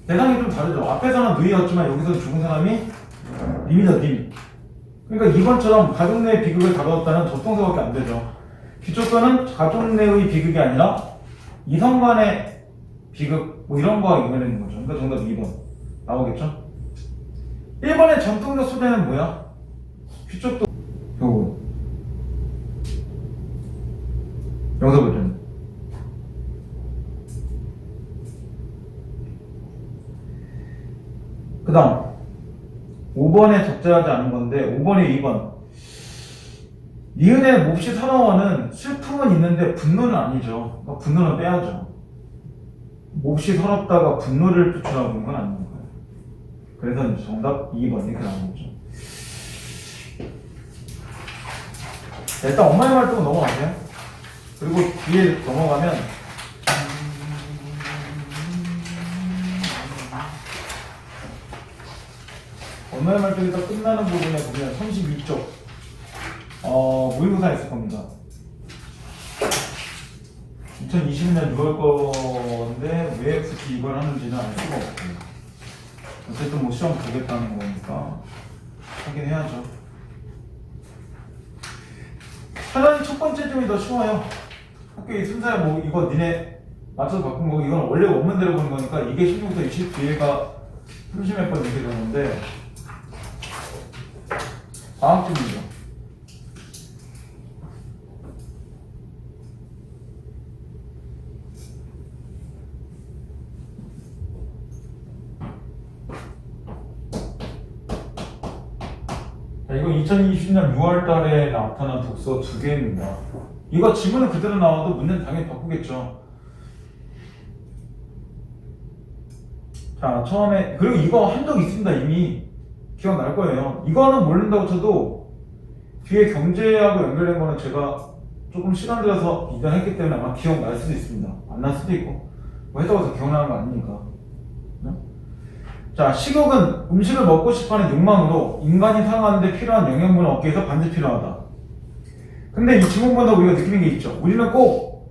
대상이 좀 다르죠. 앞에서는 누이였지만 여기서는 죽은 사람이 님이다, 님. 그러니까 이번처럼 가족 내의 비극을 다루었다는 접통사밖에 안 되죠. 기초도는 가족 내의 비극이 아니라 이성 간의 비극 뭐 이런 거와 연결되는 거죠. 그러니까 정답 2번 나오겠죠. 1번의 전통적 소재는 뭐야? 귀쪽도 요거 영서 버전. 그 다음 5번에 적절하지 않은 건데 5번에 2번 니은의 몹시 서러워는 슬픔은 있는데 분노는 아니죠. 그러니까 분노는 빼야죠. 몹시 서럽다가 분노를 표출하고 있는 건 아닌 거예요. 그래서 이제 정답 2번 이렇게 나오겠죠. 자, 일단 엄마의 말도 넘어가세요. 그리고 뒤에 넘어가면 엄마의 말쪽에서 끝나는 부분에 보면 32쪽 모의고사 있을 겁니다. 2020년 6월 건데 왜 굳이 이걸 하는지는 알 수가 없고요. 어쨌든 뭐 시험 보겠다는 거니까 하긴 해야죠. 차라리 첫 번째 점이 더 쉬워요. 학교의 순서에 뭐 이거 니네 맞춰서 바꾼 거고 이건 원래 원문대로 보는 거니까 이게 16부터 20 뒤에가 30몇 번 이렇게 되는데 방학쯤이죠. 이거 2020년 6월 달에 나타난 독서 2개입니다. 이거 지문은 그대로 나와도 문제는 당연히 바꾸겠죠. 자, 처음에, 그리고 이거 한 적 있습니다. 이미 기억날 거예요. 이거는 모른다고 쳐도 뒤에 경제하고 연결된 거는 제가 조금 시간 들여서 이전했기 때문에 아마 기억날 수도 있습니다. 안 날 수도 있고. 뭐 했다고 해서 기억나는 거 아니니까. 자, 식욕은 음식을 먹고 싶어하는 욕망으로 인간이 살아가는데 필요한 영양분을 얻기 위해서 반드시 필요하다. 근데 이 지문보다 우리가 느끼는 게 있죠. 우리는 꼭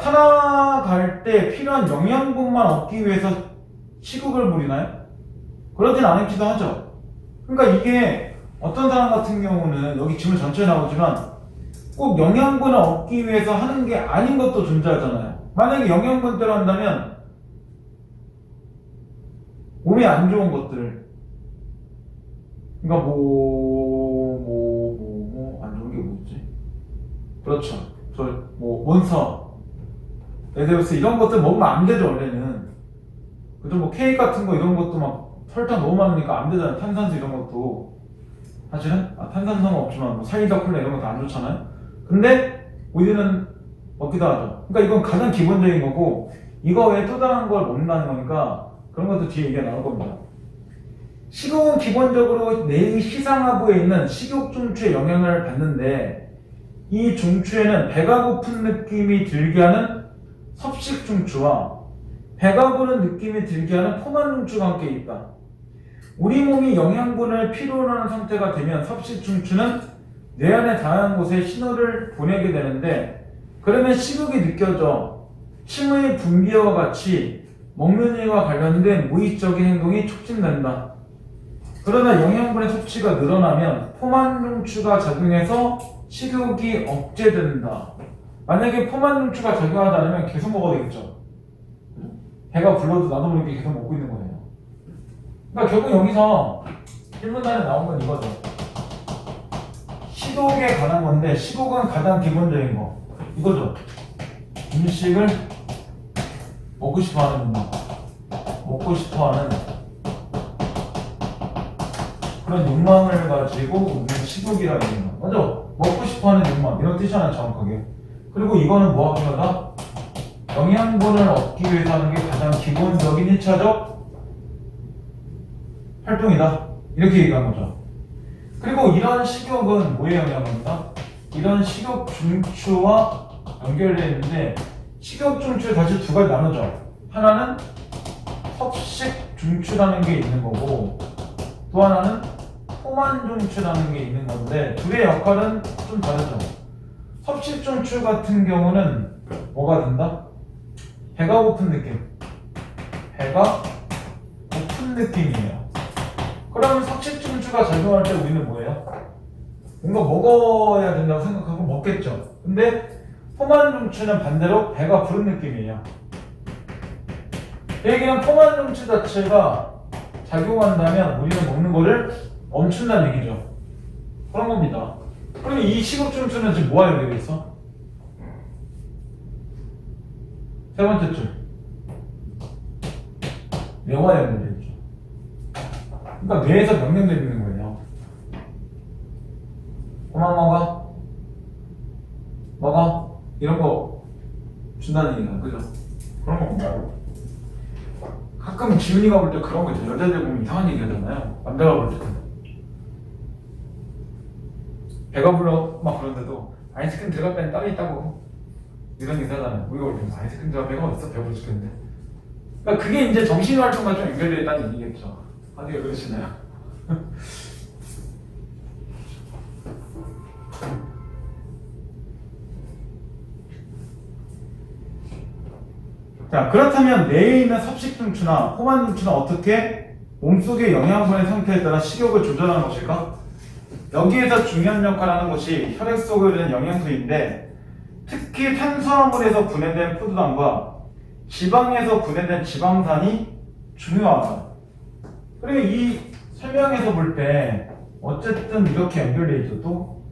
살아갈 때 필요한 영양분만 얻기 위해서 식욕을 부리나요? 그러진 않기도 하죠. 그러니까 이게 어떤 사람 같은 경우는 여기 지문 전체에 나오지만 꼭 영양분을 얻기 위해서 하는 게 아닌 것도 존재하잖아요. 만약에 영양분대로 한다면 몸에 안 좋은 것들, 그러니까 안 좋은 게 뭐지? 그렇죠. 몬스터, 에데우스 이런 것들 먹으면 안 되죠 원래는. 그죠? 뭐 케이크 같은 거 이런 것도 막 설탕 너무 많으니까 안 되잖아요. 탄산수 이런 것도 사실은 탄산수는 없지만 뭐 사이다 콜라 이런 것도 안 좋잖아요. 근데 우리는 먹기도 하죠. 그러니까 이건 가장 기본적인 거고 이거 외에 또 다른 걸 먹는다는 거니까. 그런 것도 뒤에 얘기가 나올 겁니다. 식욕은 기본적으로 뇌의 시상하부에 있는 식욕 중추의 영향을 받는데 이 중추에는 배가 고픈 느낌이 들게 하는 섭식 중추와 배가 부른 느낌이 들게 하는 포만 중추가 함께 있다. 우리 몸이 영양분을 필요로 하는 상태가 되면 섭식 중추는 뇌 안의 다양한 곳에 신호를 보내게 되는데 그러면 식욕이 느껴져. 침의 분비와 같이 먹는 일과 관련된 무의식적인 행동이 촉진된다. 그러나 영양분의 섭취가 늘어나면 포만중추가 작용해서 식욕이 억제된다. 만약에 포만중추가 작용하지 않으면 계속 먹어야 되겠죠. 배가 불러도 나도 모르게 계속 먹고 있는 거예요. 그러니까 결국 여기서 1문단에 나온 건 이거죠. 식욕에 관한 건데 식욕은 가장 기본적인 거 이거죠. 음식을 먹고 싶어하는 욕망, 먹고 싶어하는 그런 욕망을 가지고 우리는 식욕이라고 합니다. 맞죠? 먹고 싶어하는 욕망 이런 뜻이잖아요, 정확하게. 그리고 이거는 뭐가 필요하다? 영양분을 얻기 위해서 하는 게 가장 기본적인 1차적 활동이다. 이렇게 얘기한 거죠. 그리고 이런 식욕은 뭐에 영향합니다? 이런 식욕 중추와 연결되어 있는데 식욕 중추에 다시 두 가지 나누죠. 하나는 섭식 중추라는 게 있는 거고 또 하나는 포만 중추라는 게 있는 건데 둘의 역할은 좀 다르죠. 섭식 중추 같은 경우는 뭐가 된다? 배가 고픈 느낌. 배가 고픈 느낌이에요. 그러면 섭식 중추가 작용할 때 우리는 뭐예요? 뭔가 먹어야 된다고 생각하고 먹겠죠. 근데 포만 중추는 반대로 배가 부른 느낌이에요. 얘기는 포만 중추 자체가 작용한다면 우리는 먹는 거를 멈춘다는 얘기죠. 그런 겁니다. 그러면 이 식욕 중추는 지금 뭐와 연결돼 있어? 세 번째 줄. 뇌와 연결돼 있죠. 그러니까 뇌에서 명령 내리는 거예요. 그만 먹어. 이런 거 준다는 얘기가 그죠? 그런 거 말고. 가끔 지훈이가 볼 때 그런 거 있죠. 여자들 보면 이상한 얘기 하잖아요. 남자가 볼 때는. 배가 불러 막 그런데도 아이스크림 들어갈 때는 딸이 있다고 이런 얘기 하잖아요. 우리가 볼 때는 아이스크림 들어갈 배가 어딨어? 배부르 죽겠는데. 그러니까 그게 이제 정신활동과 좀 연결되어 있다는 얘기겠죠. 아니 왜 그러시나요? 자, 그렇다면 뇌에 있는 섭식중추나 포만중추는 어떻게 몸속의 영양분의 상태에 따라 식욕을 조절하는 것일까? 여기에서 중요한 역할을 하는 것이 혈액 속에 있는 영양소인데 특히 탄수화물에서 분해된 포도당과 지방에서 분해된 지방산이 중요하다. 그리고 이 설명에서 볼 때 어쨌든 이렇게 연결되어 있죠. 또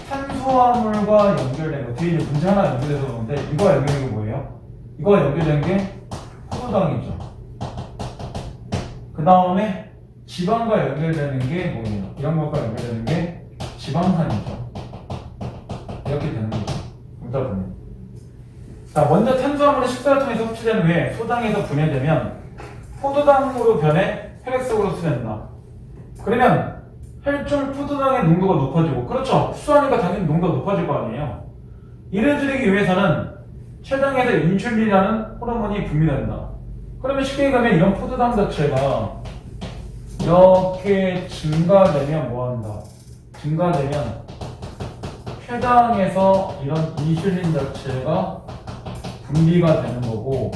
탄수화물과 연결된 거 뒤에 문제 하나 연결돼서 그러는데 이거와 연결된 게 뭐예요? 이거와 연결된 게 포도당이죠. 그 다음에 지방과 연결되는 게 뭐예요? 이런 것과 연결되는 게 지방산이죠. 이렇게 되는 거죠. 문자분이. 자, 먼저 탄수화물이 식사를 통해서 섭취된 후에 소당에서 분해되면 포도당으로 변해 혈액 속으로 수된다. 그러면 혈중 포도당의 농도가 높아지고, 그렇죠. 흡수하니까 당연히 농도가 높아질 거 아니에요. 이를 줄이기 위해서는 췌장에서 인슐린이라는 호르몬이 분비된다. 그러면 쉽게 얘기하면 이런 포도당 자체가 이렇게 증가되면 뭐한다? 증가되면 췌장에서 이런 인슐린 자체가 분비가 되는 거고,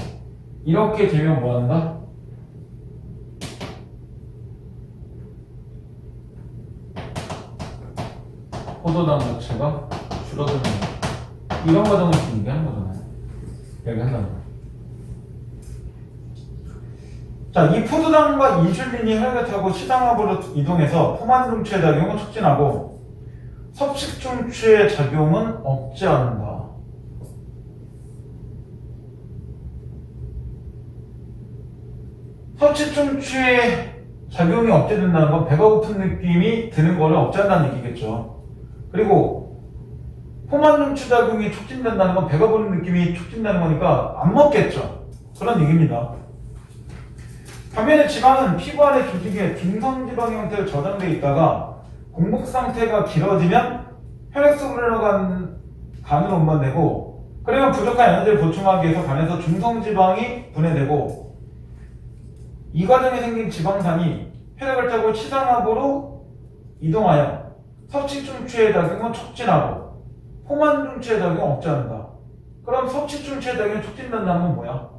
이렇게 되면 뭐한다? 포도당 자체가 줄어드는 거. 이런 과정을 지금 얘기하는 거잖아요. 얘기한다는 거. 자, 이 포도당과 인슐린이 혈액을 타고 시장압으로 이동해서 포만중추의 작용을 촉진하고 섭식중추의 작용은 억제한다. 섭식중추의 작용이 억제된다는 건 배가 고픈 느낌이 드는 거를 억제한다는 얘기겠죠. 그리고 포만중추 작용이 촉진된다는 건 배가 부른 느낌이 촉진되는 거니까 안 먹겠죠. 그런 얘기입니다. 반면에 지방은 피부 아래 조직에 중성지방 형태로 저장되어 있다가 공복 상태가 길어지면 혈액 속으로 흘러간 간으로 운반되고, 그러면 부족한 에너지를 보충하기 위해서 간에서 중성지방이 분해되고, 이 과정에 생긴 지방산이 혈액을 타고 치장압으로 이동하여 섭식중추의 작용을 촉진하고 포만중추의 작용을 억제한다. 그럼 섭취중추의 작용을 촉진된다는 건 뭐야?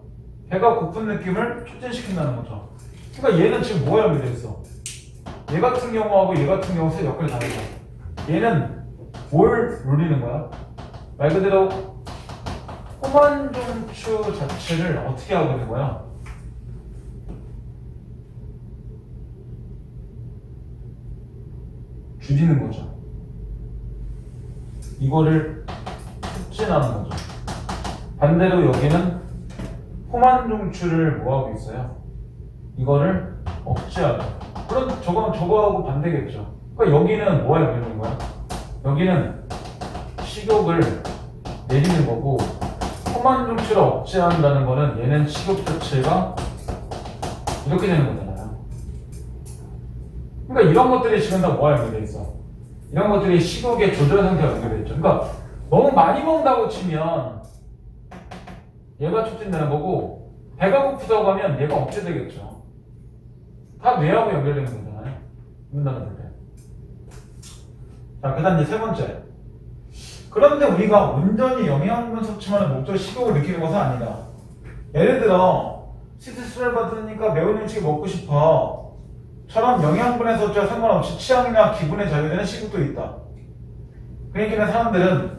배가 고픈 느낌을 촉진시킨다는 거죠. 그러니까 얘는 지금 뭐에 연결돼 있어? 얘 같은 경우하고 얘 같은 경우 세 역할이 다르죠. 얘는 뭘 누리는 거야? 말 그대로 호만중추 자체를 어떻게 하고 있는 거야? 줄이는 거죠. 이거를 촉진하는 거죠. 반대로 여기는 호만중추를 뭐하고 있어요? 이거를 억제하죠. 그럼 저거하고 반대겠죠. 그러니까 여기는 뭐에 연결된 거야? 여기는 식욕을 내리는 거고, 호만중추를 억제한다는 거는 얘는 식욕 자체가 이렇게 되는 거잖아요. 그러니까 이런 것들이 지금 다 뭐에 연결돼 있어? 이런 것들이 식욕의 조절 상태가 연결돼 있죠. 그러니까 너무 많이 먹는다고 치면 얘가 촉진되는 거고, 배가 고프다고 하면 얘가 억제되겠죠. 다 뇌하고 연결되는 거잖아요. 문단을 볼 때. 자, 그 다음 이제 세 번째. 그런데 우리가 온전히 영양분 섭취만을 목적으로 식욕을 느끼는 것은 아니다. 예를 들어 스트레스를 받으니까 매운 음식이 먹고 싶어 처럼 영양분의 섭취와 상관없이 취향이나 기분에 작용되는 식욕도 있다. 그러니까 사람들은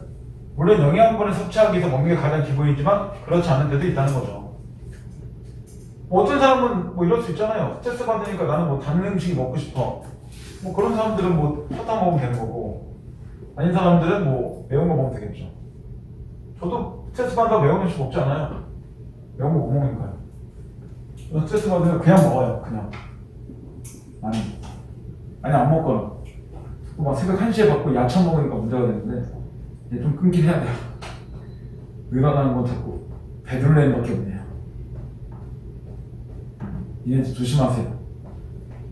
물론 영양분을 섭취하기 위해서 먹는 게 가장 기본이지만 그렇지 않은 데도 있다는 거죠. 뭐 어떤 사람은 뭐 이럴 수 있잖아요. 스트레스 받으니까 나는 뭐 단 음식이 먹고 싶어. 뭐 그런 사람들은 뭐 사탕 먹으면 되는 거고, 아닌 사람들은 뭐 매운 거 먹으면 되겠죠. 저도 스트레스 받다가 매운 음식 먹지 않아요. 매운 거 못 먹으니까요. 스트레스 받으면 그냥 먹어요. 그냥. 아니 안 먹거나 막 새벽 1시에 받고 야채 먹으니까 문제가 되는데 이제 좀 끊긴 해야 돼요. 늘어나는 건 자꾸 배둘레인밖에 없네요. 이제 조심하세요.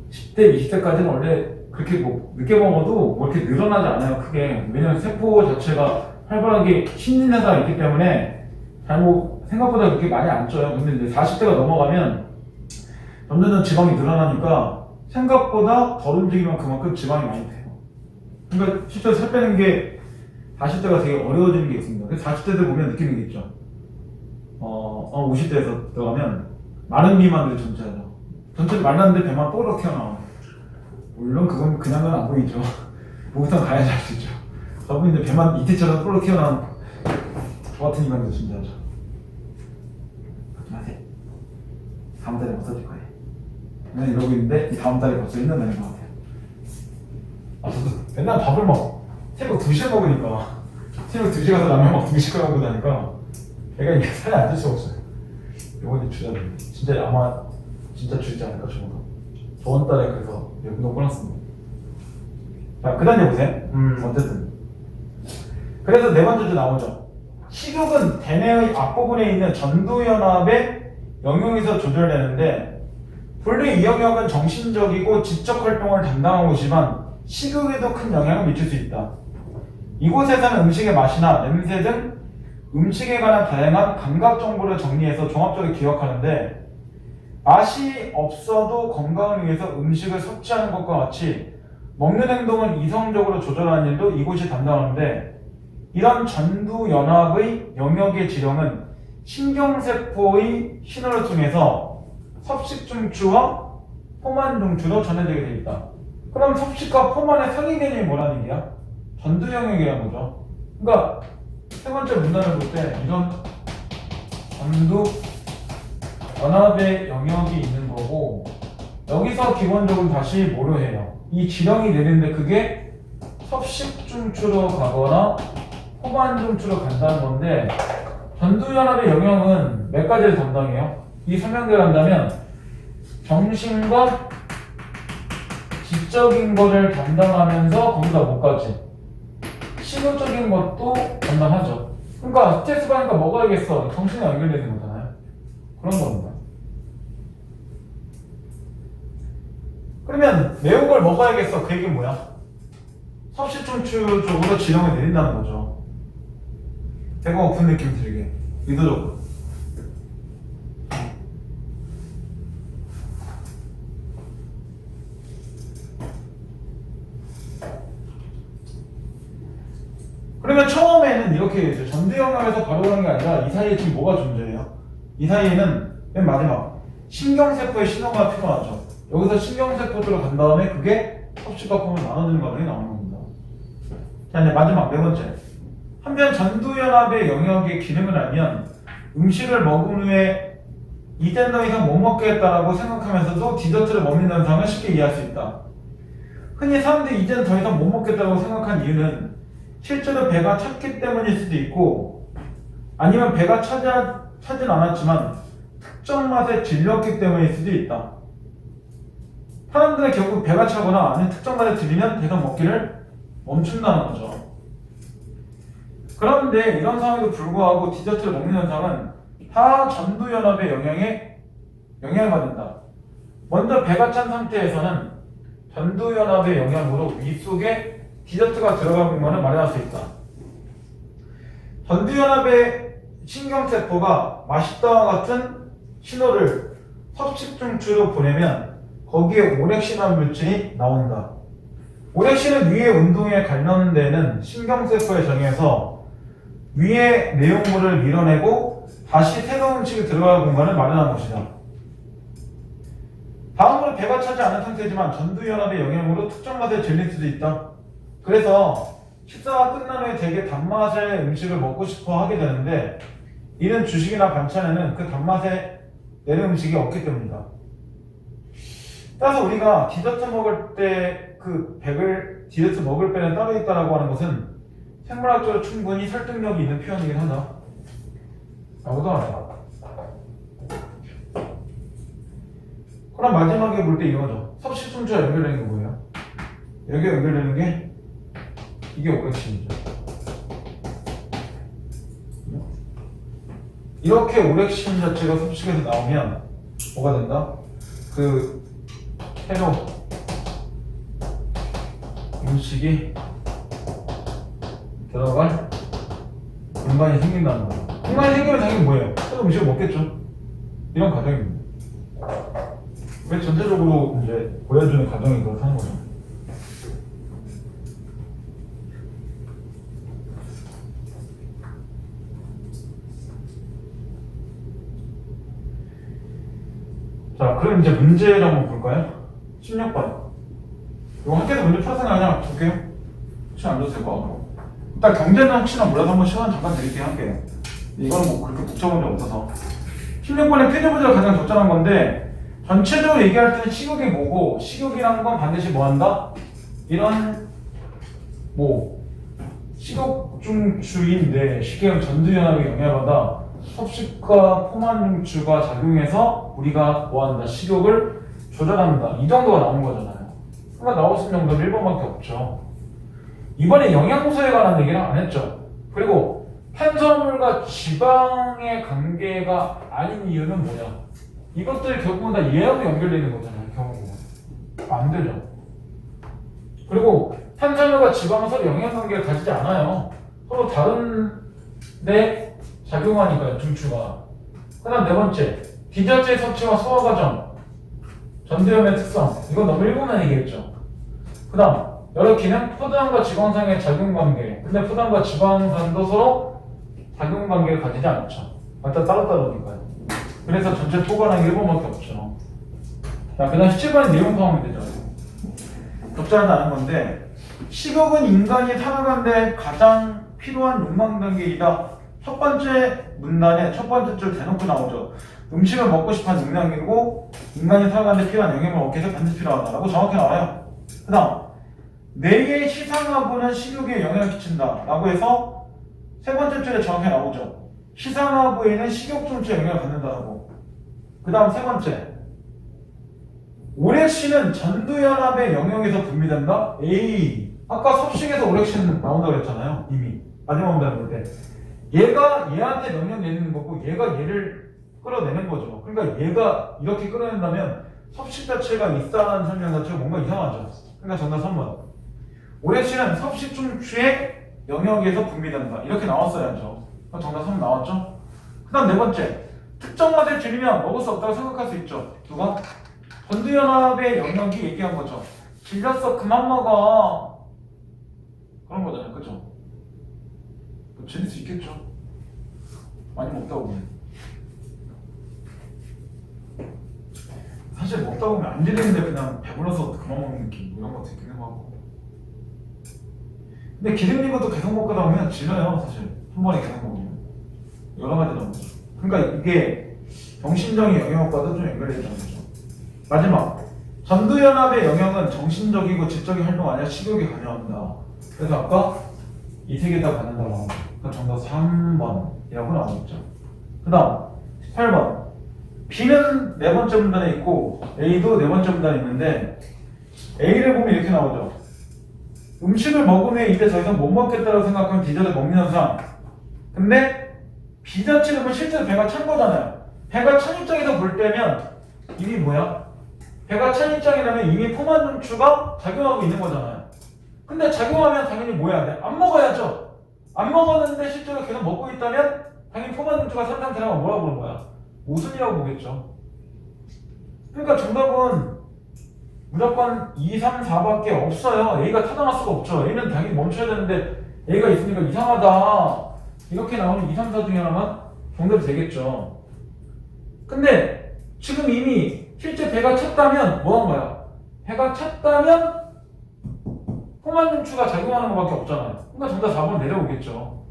10대, 20대까지는 원래 그렇게 뭐 늦게 먹어도 뭐 이렇게 늘어나지 않아요, 크게. 왜냐면 세포 자체가 활발하게 신진대사가 있기 때문에 생각보다 그렇게 많이 안 쪄요. 근데 이제 40대가 넘어가면 점점 지방이 늘어나니까 생각보다 덜 움직이면 그만큼 지방이 많이 돼요. 그러니까 실제로 살 빼는 게 40대가 되게 어려워지는 게 있습니다. 그래서 40대들 보면 느끼는 게 있죠. 50대에서 들어가면 마른 비만들이 존재하죠. 전체 말랐는데 배만 뽀록 튀어나와요. 물론 그건 그냥은 안 보이죠. 목욕탕 가야지 알 수 있죠. 저분이 이제 배만 이태처럼 뽀록 튀어나온 저 같은 인간도 존재하죠. 하세요. 다음 달에 없어질 거예요. 그냥 이러고 있는데 이 다음 달에 벌써 1년 되는 것 같아요. 저도 맨날 밥을 새벽 2시에 먹으니까 새벽 2시에 가서 라면 막 2시간 먹고 다니까 애가 이게 살이 안 찔 수가 없어요. 요번에 주자는 진짜 아마 진짜 줄지 않을까 싶어서 저번 달에 그래서 운동 끊었습니다. 자, 그 다음 해보세요. 어쨌든 그래서 네 번째 주 나오죠. 식욕은 대뇌의 앞부분에 있는 전두연합의 영역에서 조절되는데 본래 이 영역은 정신적이고 지적 활동을 담당한 곳이지만 식욕에도 큰 영향을 미칠 수 있다. 이곳에서는 음식의 맛이나 냄새 등 음식에 관한 다양한 감각 정보를 정리해서 종합적으로 기억하는데 맛이 없어도 건강을 위해서 음식을 섭취하는 것과 같이 먹는 행동을 이성적으로 조절하는 일도 이곳이 담당하는데 이런 전두연합의 영역의 지령은 신경세포의 신호를 통해서 섭식중추와 포만중추로 전해지게 되어 있다. 그럼 섭식과 포만의 상위 개념이 뭐라는 얘기야? 전두 영역이라는 거죠. 그러니까 세 번째 문단을 볼 때 이런 전두 연합의 영역이 있는 거고 여기서 기본적으로 다시 뭐로 해요? 이 지령이 내리는데 그게 섭식중추로 가거나 포만중추로 간다는 건데 전두연합의 영역은 몇 가지를 담당해요? 이 설명대로 한다면 정신과 지적인 거를 담당하면서 거기다 뭐까지? 신호적인 것도 담당하죠. 그러니까 스트레스 받으니까 먹어야겠어. 정신에 연결되는 거잖아요. 그런 겁니다. 그러면 매운 걸 먹어야겠어. 그 얘기는 뭐야? 섭식중추 쪽으로 지령을 내린다는 거죠. 배가 고픈 느낌 들게 의도적으로. 그러면 처음에는 사이에는 이렇게 얘기했죠. 전두영역에서 바로 가는 게 아니라 이 사이에 지금 뭐가 존재해요? 이 사이에는 맨 마지막 신경세포의 신호가 필요하죠. 여기서 신경세포 쪽으로 간 다음에 그게 섭식과 폼을 나눠주는 과정이 나오는 겁니다. 자, 이제 마지막 네 번째. 한편 전두연합의 영역의 기능을 알면 음식을 먹은 후에 이젠 더 이상 못 먹겠다라고 생각하면서도 디저트를 먹는 현상을 쉽게 이해할 수 있다. 흔히 사람들이 이젠 더 이상 못 먹겠다고 생각한 이유는 실제로 배가 찼기 때문일 수도 있고 아니면 배가 차진 않았지만 특정 맛에 질렸기 때문일 수도 있다. 사람들은 결국 배가 차거나 아니면 특정 맛에 질리면 더 이상 먹기를 멈춘다는 거죠. 그런데 이런 상황에도 불구하고 디저트를 먹는 현상은 다 전두연합의 영향을 받는다. 먼저 배가 찬 상태에서는 전두연합의 영향으로 위 속에 디저트가 들어가는 것을 마련할 수 있다. 전두연합의 신경세포가 맛있다와 같은 신호를 섭식중추로 보내면 거기에 오렉신이라는 물질이 나온다. 오렉신은 위의 운동에 관련되는 신경세포에 정해서 위의 내용물을 밀어내고 다시 새로운 음식이 들어갈 공간을 마련한 것이다. 다음으로 배가 차지 않은 상태지만 전두연합의 영향으로 특정 맛에 질릴 수도 있다. 그래서 식사가 끝난 후에 되게 단맛의 음식을 먹고 싶어 하게 되는데 이는 주식이나 반찬에는 그 단맛에 내는 음식이 없기 때문이다. 따라서 우리가 디저트 먹을 때 그 디저트 먹을 배는 따로 있다라고 하는 것은 생물학적으로 충분히 설득력이 있는 표현이긴 하다. 라고도 하네요. 그럼 마지막에 볼 때 이거죠. 섭식중추와 연결되는 게 뭐예요? 여기에 연결되는 게 이게 오렉신이죠. 이렇게 오렉신 자체가 섭식에서 나오면 뭐가 된다? 그 새로 음식이 들어갈 공간이 생긴다는 거예요. 공간이 생기면 당연히 뭐예요? 새로 음식을 먹겠죠. 이런 과정입니다. 왜 전체적으로 이제 보여주는 과정이 그렇다는 거죠. 자, 그럼 이제 문제를 한번 볼까요? 16번. 이거 학교에서 문제 풀어서 그냥 볼게요. 혹시 안 줘도 될 것 같고. 일단 경제는 혹시나 몰라서 한번 시간 잠깐 드릴게요. 할게요. 이거는 뭐 그렇게 복잡한 게 없어서. 16번에 표준 문제가 가장 적절한 건데 전체적으로 얘기할 때는 식욕이 뭐고 식욕이라는 건 반드시 뭐 한다? 이런 뭐 식욕중추인데 쉽게 전두연합의 영향받아 섭식과 포만중추가 작용해서 우리가 뭐한다? 식욕을 조절한다. 이 정도가 나온 거잖아요. 그러니까 나올 수 있는 정도는 1번밖에 없죠. 이번에 영양소에 관한 얘기는 안 했죠. 그리고 탄수화물과 지방의 관계가 아닌 이유는 뭐냐? 이것들이 결국은 다 얘하고 연결되는 거잖아요. 결국은 안 되죠. 그리고 탄수화물과 지방은 서로 영양관계를 가지지 않아요. 서로 다른데 작용하니까요. 중추가. 그 다음 네 번째, 디저트의 섭취와 소화 과정, 전두엽의 특성. 이건 너무 일본만 얘기했죠. 그 다음 여러 기능, 포도당과 지방산의 작용관계. 근데 포도당과 지방산도 서로 작용관계를 가지지 않죠. 맞다 따로따로니까요. 그래서 전체 토과는 1번밖에 없죠. 자, 그 다음 17번은 내용 파악이 되죠. 적절하다는 건데 식욕은 인간이 살아가는 데 가장 필요한 욕망 단계이다. 첫 번째 문단에 첫 번째 줄 대놓고 나오죠. 음식을 먹고 싶어하는 능력이고 인간이 살아가는 데 필요한 영양을 얻기 위해서 반드시 필요하다라고 정확히 나와요. 그 다음 뇌의 시상하부는 식욕에 영향을 끼친다 라고 해서 세 번째 줄에 정확히 나오죠. 시상하부에는 식욕중추에 영향을 받는다라고. 그 다음 세 번째 오렉신은 전두연합의 영역에서 분비된다? 에이, 아까 섭식에서 오렉신 나온다고 그랬잖아요. 이미 마지막 문단에 볼 때 얘가 얘한테 명령 내리는 거고 얘가 얘를 끌어내는 거죠. 그러니까 얘가 이렇게 끌어낸다면 섭식 자체가 있다는 설명 자체가 뭔가 이상하죠. 그러니까 정답 3번 오렉신은 섭식중추의 영역에서 분비된다 이렇게 나왔어야죠. 정답 3 나왔죠? 그 다음 네 번째 특정 맛을 줄이면 먹을 수 없다고 생각할 수 있죠. 누가? 전두연합의 영역이 얘기한 거죠. 질렸어 그만 먹어 그런 거잖아요. 그죠? 질릴 수 있겠죠. 많이 먹다 보면. 사실 먹다 보면 안 질리는데 그냥 배불러서 그만 먹는 느낌 이런 것도 있긴 하고. 근데 기름진 것도 계속 먹다 보면 질려요. 사실 한 번에 계속 먹으면 여러 가지 나오죠. 그러니까 이게 정신적인 영역과도 좀 연결되어 있다는 거죠. 마지막 전두연합의 영역은 정신적이고 지적인 활동 아니라 식욕에 관여한다. 그래서 아까 이 세 개 다 받는다고 나오죠. 그 정답 3번이라고 나오겠죠. 그 다음 18번 B는 네 번째 문단에 있고 A도 네 번째 문단에 있는데 A를 보면 이렇게 나오죠. 음식을 먹은 후에 이제 더 이상 못 먹겠다고 생각하면 B자를 먹는 현상. 근데 B 자체는 보면 실제로 배가 찬 거잖아요. 배가 찬 입장에서 볼 때면 이미 뭐야? 배가 찬 입장이라면 이미 포만중추가 작용하고 있는 거잖아요. 근데 작용하면 당연히 뭐 해야 돼? 안 먹어야죠. 안 먹었는데 실제로 계속 먹고 있다면 당연히 포만중추가 산 상태라면 뭐라고 보는 거야? 모순이라고 보겠죠. 그러니까 정답은 무조건 2, 3, 4밖에 없어요. A가 타당할 수가 없죠. A는 당연히 멈춰야 되는데 A가 있으니까 이상하다. 이렇게 나오는 2, 3, 4 중에 하나만 정답이 되겠죠. 근데 지금 이미 실제 배가 찼다면 뭐 한 거야? 배가 찼다면 포만중추가 작용하는 것밖에 없잖아요. 그러니까 정답 4번 내려오겠죠.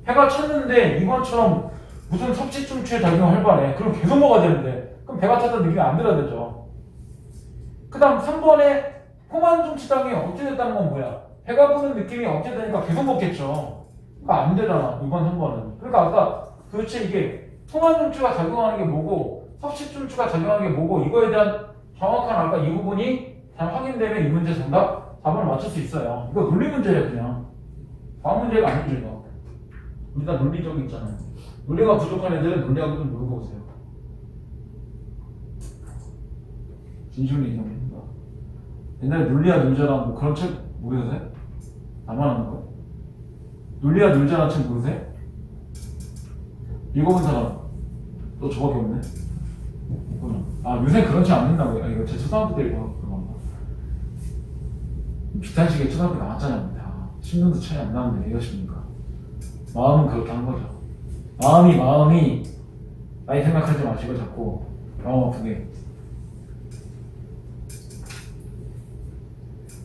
배가 찼는데 이번처럼 무슨 섭취중추에 작용을 활발해. 그럼 계속 먹어야 되는데 그럼 배가 찼다는 느낌이 안 들어야 되죠. 그 다음 3번에 포만중추 작용이 억제됐다는 건 뭐야? 배가 부는 느낌이 억제되니까 계속 먹겠죠. 그러니까 안 되잖아. 2번, 3번은. 그러니까 아까 도대체 이게 포만중추가 작용하는 게 뭐고 섭취중추가 작용하는 게 뭐고 이거에 대한 정확한 아까 이 부분이 잘 확인되면 이 문제 정답 4번을 맞출 수 있어요. 이거 논리 문제예요. 그냥 다음 문제가 아니죠. 이거 우리 다 논리적이 있잖아요. 논리가 부족한 애들은 논리하고 좀 놀고 오세요. 진심 얘기합니다. 옛날에 논리와 놀자랑 뭐 그런 책 모르세요? 나만 아는 거? 논리와 놀자라는 책 모르세요? 읽어본 사람 또 저밖에 없네. 아 요새 그런 책 안 된다고요? 아, 이거 제 초등학교 때 읽어 그런 건가? 비슷한 시기에 초등학교 나왔잖아요. 다 10년도 차이 안 나는데 이러십니까? 마음은 그렇게 한 거죠. 마음이 나이 생각하지 마시고 자꾸 마음 아프게.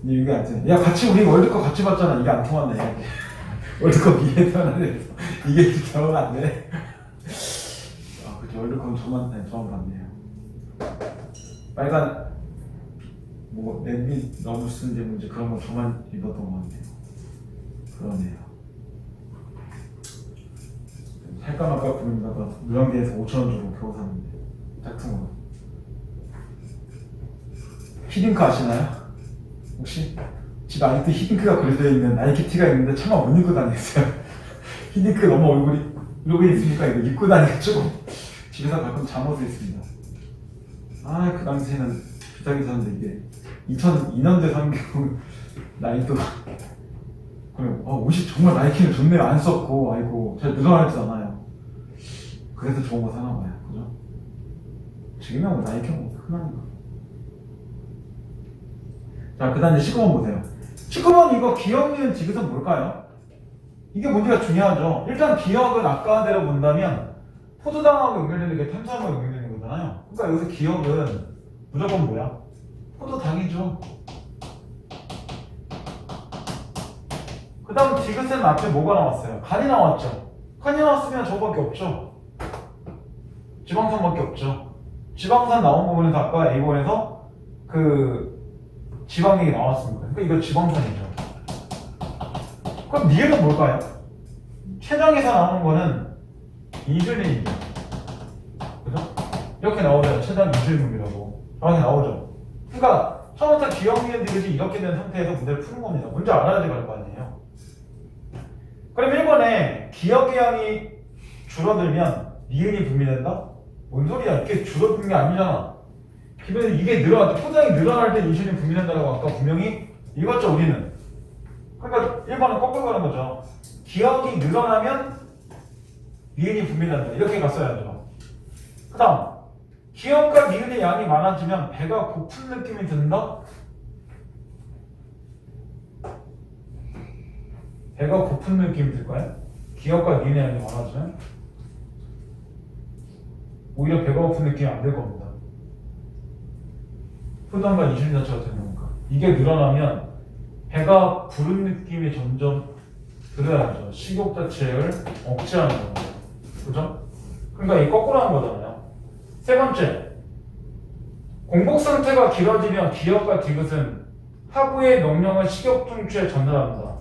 근데 이게 안 돼. 야 같이 우리 월드컵 같이 봤잖아. 이게 안 통한다. 월드컵 이해 태어나서 이게 결혼 안 돼. 아 그죠. 월드컵은 저만 봤네요. 빨간 뭐 냄비 너무 쓴지 문제 그런 거 저만 입었던 것 같네요. 그러네요. 살까 말까 고민하다가 무량계에서 5,000원 주고 겨우 샀는데 짝퉁으로. 히딩크 아시나요? 혹시? 집 아직도 히딩크가 그려져 있는 나이키 티가 있는데 차마 못 입고 다녔어요. 히딩크 너무 얼굴이 이러고 있으니까 이거 입고 다니기 조금 집에서 가끔 잠옷을 입습니다. 아 그 당시에는 비싸게 샀는데 이게 2002년대 상경 나이도 그래 옷이 정말 나이키는 좋네요. 안 썼고 아이고 잘 늘어나지 않아요. 그래서 좋은 거 사나 봐요. 그죠? 지금은 뭐 나이키는 뭐 흔한 거. 자 그 다음 이제 19번 보세요. 19번 이거 기억니은 디귿은 뭘까요? 이게 문제가 중요하죠. 일단 기억은 아까대로 본다면 포도당하고 연결되는 게 탄수화물과 연결되는 거잖아요. 그러니까 여기서 기억은 무조건 뭐야? 포도당이죠. 그 다음 디귿은 앞에 뭐가 나왔어요? 간이 나왔죠. 간이 나왔으면 저거밖에 없죠. 지방산밖에 없죠. 지방산 나온 부분에서 아까 A번에서 그 지방 얘기 나왔습니다. 그러니까 이거 지방산이죠. 그럼 니은은 뭘까요? 최장에서 나오는 거는 이듈린이죠. 그죠? 이렇게 나오죠. 최장 이듈린이라고. 정확히 나오죠. 그러니까 처음부터 기억 니은 디귿이 이렇게 된 상태에서 문제를 푸는 겁니다. 문제 알아야지 갈 거 아니에요. 그럼 1번에 기억기항이 줄어들면 니은이 분비된다? 뭔 소리야? 이게 줄어드는 게 아니잖아. 그러면 이게 포장이 늘어날 때 인슐린 분비된다고 아까 분명히 읽었죠, 우리는. 그러니까 1번은 거꾸로 가는 거죠. 기억이 늘어나면 니은이 분비된다. 이렇게 갔어야죠. 그 다음, 기억과 니은의 양이 많아지면 배가 고픈 느낌이 든다? 배가 고픈 느낌이 들까요? 기억과 니네양이 많아지면 오히려 배가 고픈 느낌이 안 들 겁니다. 푸던과 이중 자체가 되는 거니까. 이게 늘어나면 배가 부른 느낌이 점점 들어야죠. 식욕 자체를 억제하는 겁니다. 그죠? 그러니까 이 거꾸로 하는 거잖아요. 세 번째, 공복 상태가 길어지면 기억과 디귿은 하부의 명령을 식욕 중추에 전달합니다.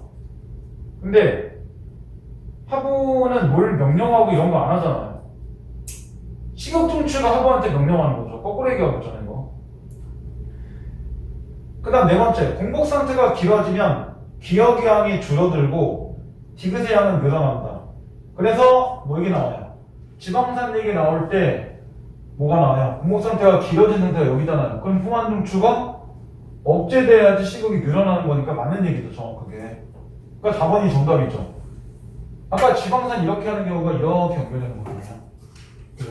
근데 하부는 뭘 명령하고 이런 거 안 하잖아요. 식욕 중추가 하부한테 명령하는 거죠. 거꾸로 얘기하고 있잖아요, 이거. 그 다음 네 번째, 공복 상태가 길어지면 기억의 양이 줄어들고 디귿의 양은 늘어난다. 그래서 뭐 얘기 나와요? 지방산 얘기 나올 때 뭐가 나와요? 공복 상태가 길어진 상태가 여기잖아요. 그럼 후만 중추가 억제돼야지 식욕이 늘어나는 거니까 맞는 얘기죠, 정확하게. 그러니까 4번이 정답이죠. 아까 지방산 이렇게 하는 경우가 이렇게 연결되는 거거든요. 그죠?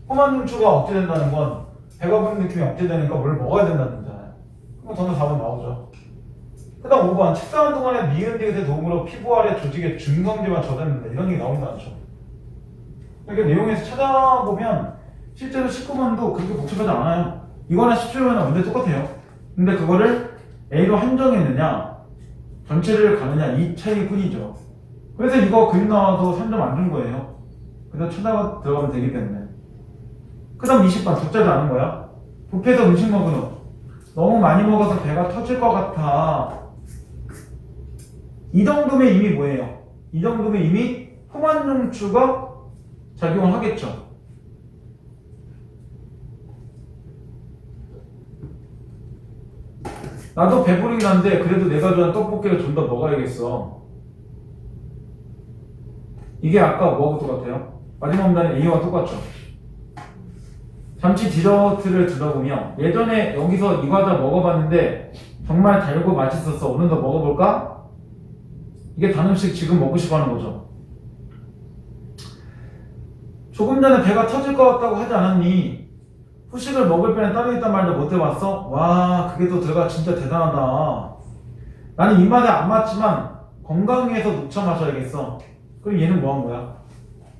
후만 중추가 억제된다는 건 배가 부른 느낌이 억제되니까 뭘 먹어야 된다는 거잖아요. 그럼 저는 4번 나오죠. 그 다음 5번, 식사하는 동안에 미은 디귿의 도움으로 피부 아래 조직에 중성제가 젖어있는다. 이런 얘기 나오지 않죠. 이렇게 내용에서 찾아보면 실제로 19번도 그렇게 복잡하지 않아요. 이거나 17번은 완전 똑같아요. 근데 그거를 A로 한정했느냐 전체를 가느냐 이 차이뿐이죠. 그래서 이거 그림 나와서 3점 안 준 거예요. 그래서 찾아가 들어가면 되기 때문에. 그 다음 20번 적자지 않은 거야. 뷔페에서 음식 먹은 후 너무 많이 먹어서 배가 터질 것 같아. 이 정도면 이미 뭐예요? 이 정도면 이미 후만중추가 작용을 하겠죠. 나도 배부르긴 한데 그래도 내가 좋아하는 떡볶이를 좀 더 먹어야겠어. 이게 아까 뭐하고 똑같아요? 마지막 문단은 A와 똑같죠. 잠시 디저트를 들어보며 예전에 여기서 이 과자 먹어봤는데 정말 달고 맛있었어. 오늘 더 먹어볼까? 이게 단 음식 지금 먹고 싶어 하는 거죠. 조금 전에 배가 터질 것 같다고 하지 않았니? 후식을 먹을 뻔에 따르겠단 말도 못 해봤어? 와, 그게 또 들어가 진짜 대단하다. 나는 입맛에 안 맞지만 건강 위해서 녹차 마셔야겠어. 그럼 얘는 뭐 한 거야?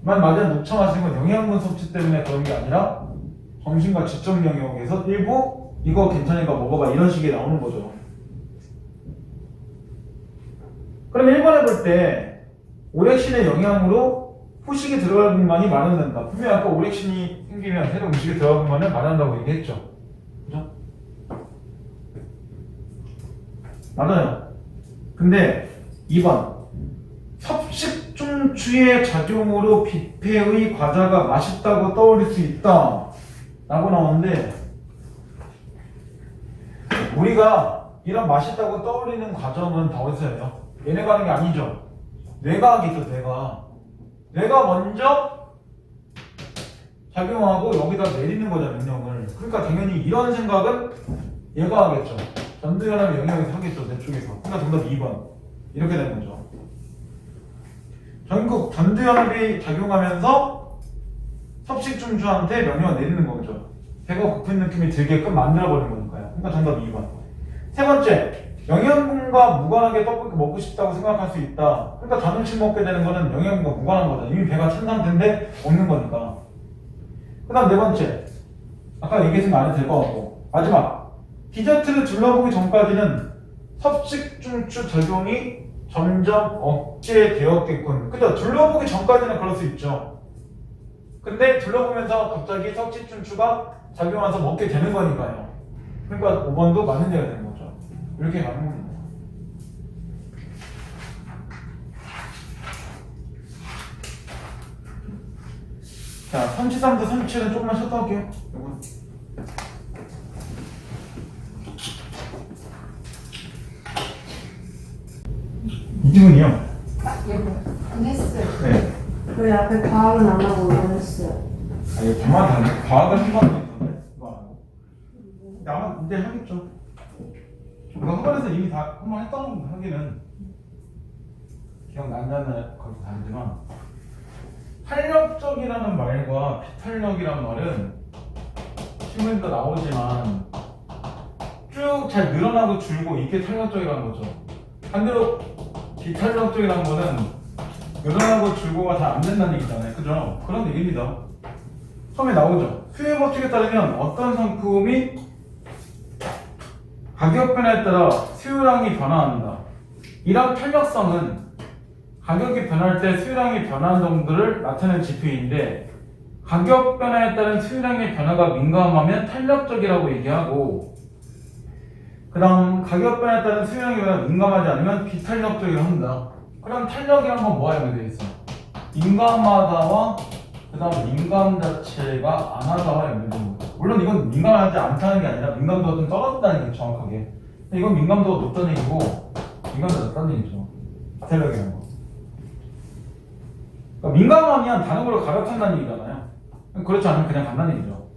맞아, 녹차 마시는 건 영양분 섭취 때문에 그런 게 아니라 정신과 지적 영역에서 일부 이거 괜찮으니까 먹어봐 이런 식이 나오는 거죠. 그럼 1번에 볼 때 오렉신의 영향으로 후식이 들어갈 공간이 마련된다. 분명히 아까 오렉신이 생기면 새로운 음식이 들어갈 공간을 마련한다고 얘기했죠. 그죠? 맞아요. 근데 2번 섭식중추의 작용으로 뷔페의 과자가 맛있다고 떠올릴 수 있다 라고 나오는데 우리가 이런 맛있다고 떠올리는 과정은 다 어디서 해요? 얘네가 하는 게 아니죠. 뇌가 하겠죠. 뇌가 먼저 작용하고 여기다 내리는 거죠, 명령을. 그러니까 당연히 이런 생각은 얘가 하겠죠. 전두연합의 영향에서 하겠죠, 내 쪽에서. 그러니까 정답 2번. 이렇게 되는 거죠. 전국 전두연합이 작용하면서 섭식중추한테 명령을 내리는 거죠. 배가 고픈 느낌이 들게끔 만들어버리는 거니까요. 그러니까 정답 2번. 세 번째, 영양분과 무관하게 떡볶이 먹고 싶다고 생각할 수 있다. 그러니까 단 음식 먹게 되는 거는 영양분과 무관한 거죠. 이미 배가 찬 상태인데 먹는 거니까. 그 다음 네 번째, 아까 얘기했으면 안 해도 될 것 같고 마지막, 디저트를 둘러보기 전까지는 섭식중추 작용이 점점 억제되었겠군. 그죠? 둘러보기 전까지는 그럴 수 있죠. 근데 둘러보면서 갑자기 섭식중추가 작용해서 먹게 되는 거니까요. 그러니까 5번도 맞는 얘기가 되는 거죠. 이렇게 가는 겁니다. 자, 33도 37은 조금만 쉬었다 할게요. 요건. 이 질문이요. 이거 했어요. 네. 왜 앞에 과학은 안 하고 이거 했어요? 아니, 과학을 한 번도 있었는데 이거 안 하고. 근데 아마 이제 하겠죠. 이거 학원에서 이미 다 한 번 했던 하기는 기억난다는 거기 다르지만 탄력적이라는 말과 비탄력이라는 말은 신문에도 나오지만 쭉 잘 늘어나고 줄고 이게 탄력적이라는 거죠. 반대로 비탄력적이라는 거는 늘어나고 줄고가 다 안 된다는 얘기잖아요. 그죠? 그런 얘기입니다. 처음에 나오죠. 수요의 법칙에 따르면 어떤 상품이 가격 변화에 따라 수요량이 변화한다. 이런 탄력성은 가격이 변할 때 수요량이 변화한 정도를 나타내는 지표인데, 가격 변화에 따른 수요량의 변화가 민감하면 탄력적이라고 얘기하고, 그 다음 가격 변화에 따른 수요량의 변화가 민감하지 않으면 비탄력적이라고 한다. 그럼 탄력이란 건 뭐와 연결되어 있어? 민감하다와 그 다음 민감 자체가 안 하다와 연결되는 거죠. 물론 이건 민감하지 않다는 게 아니라 민감도가 좀 떨어진다는 게 정확하게. 근데 이건 민감도가 높다는 얘기고 민감도가 낮다는 얘기죠. 비탄력이라는 거. 그러니까 민감하면 다른 걸로 가격한다는 얘기잖아요. 그렇지 않으면 그냥 간다는 얘기죠.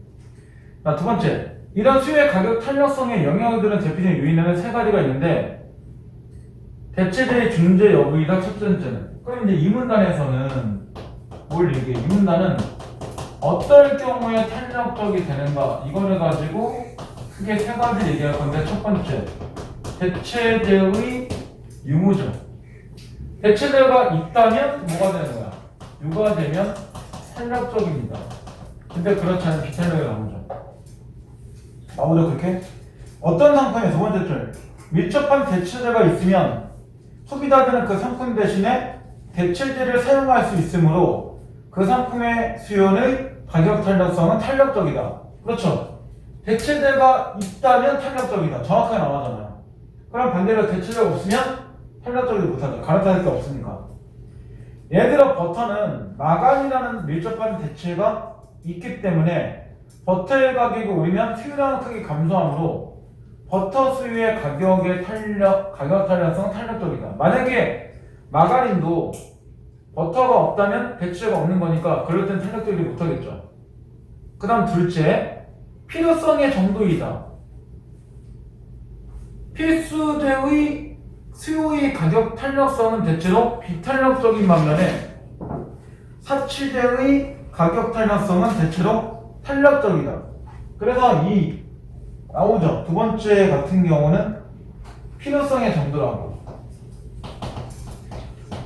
자, 두 번째. 이런 수요의 가격 탄력성에 영향을 주는 대표적인 요인에는 세 가지가 있는데, 대체제의 존재 여부이다. 첫 번째는. 그럼 이제 이 문단에서는 뭘 얘기해? 이 문단은 어떨 경우에 탄력적이 되는가, 이거를 가지고 크게 세 가지 얘기할 건데, 첫 번째, 대체제의 유무죠. 대체제가 있다면 뭐가 되는 거야? 유가 되면 탄력적입니다. 근데 그렇지 않으면 비탄력이 나오죠. 나오죠, 그렇게? 어떤 상품의 두 번째 줄, 밀접한 대체제가 있으면 소비자들은 그 상품 대신에 대체제를 사용할 수 있으므로 그 상품의 수요의 가격 탄력성은 탄력적이다. 그렇죠? 대체제가 있다면 탄력적이다. 정확하게 나오잖아요. 그럼 반대로 대체제가 없으면 탄력적이지 못하죠. 갈아탈 게 없으니까. 예를 들어 버터는 마간이라는 밀접한 대체가 있기 때문에 버터의 가격이 오르면 수요량은 크게 감소하므로 버터 수요의 가격 탄력성은 탄력적이다. 만약에 마가린도 버터가 없다면 대체가 없는 거니까 그럴 땐 탄력적이지 못하겠죠. 그 다음 둘째, 필요성의 정도이다. 필수제의 수요의 가격 탄력성은 대체로 비탄력적인 반면에 사치제의 가격 탄력성은 대체로 탄력적이다. 그래서 이 나오죠. 두 번째 같은 경우는 필요성의 정도라고.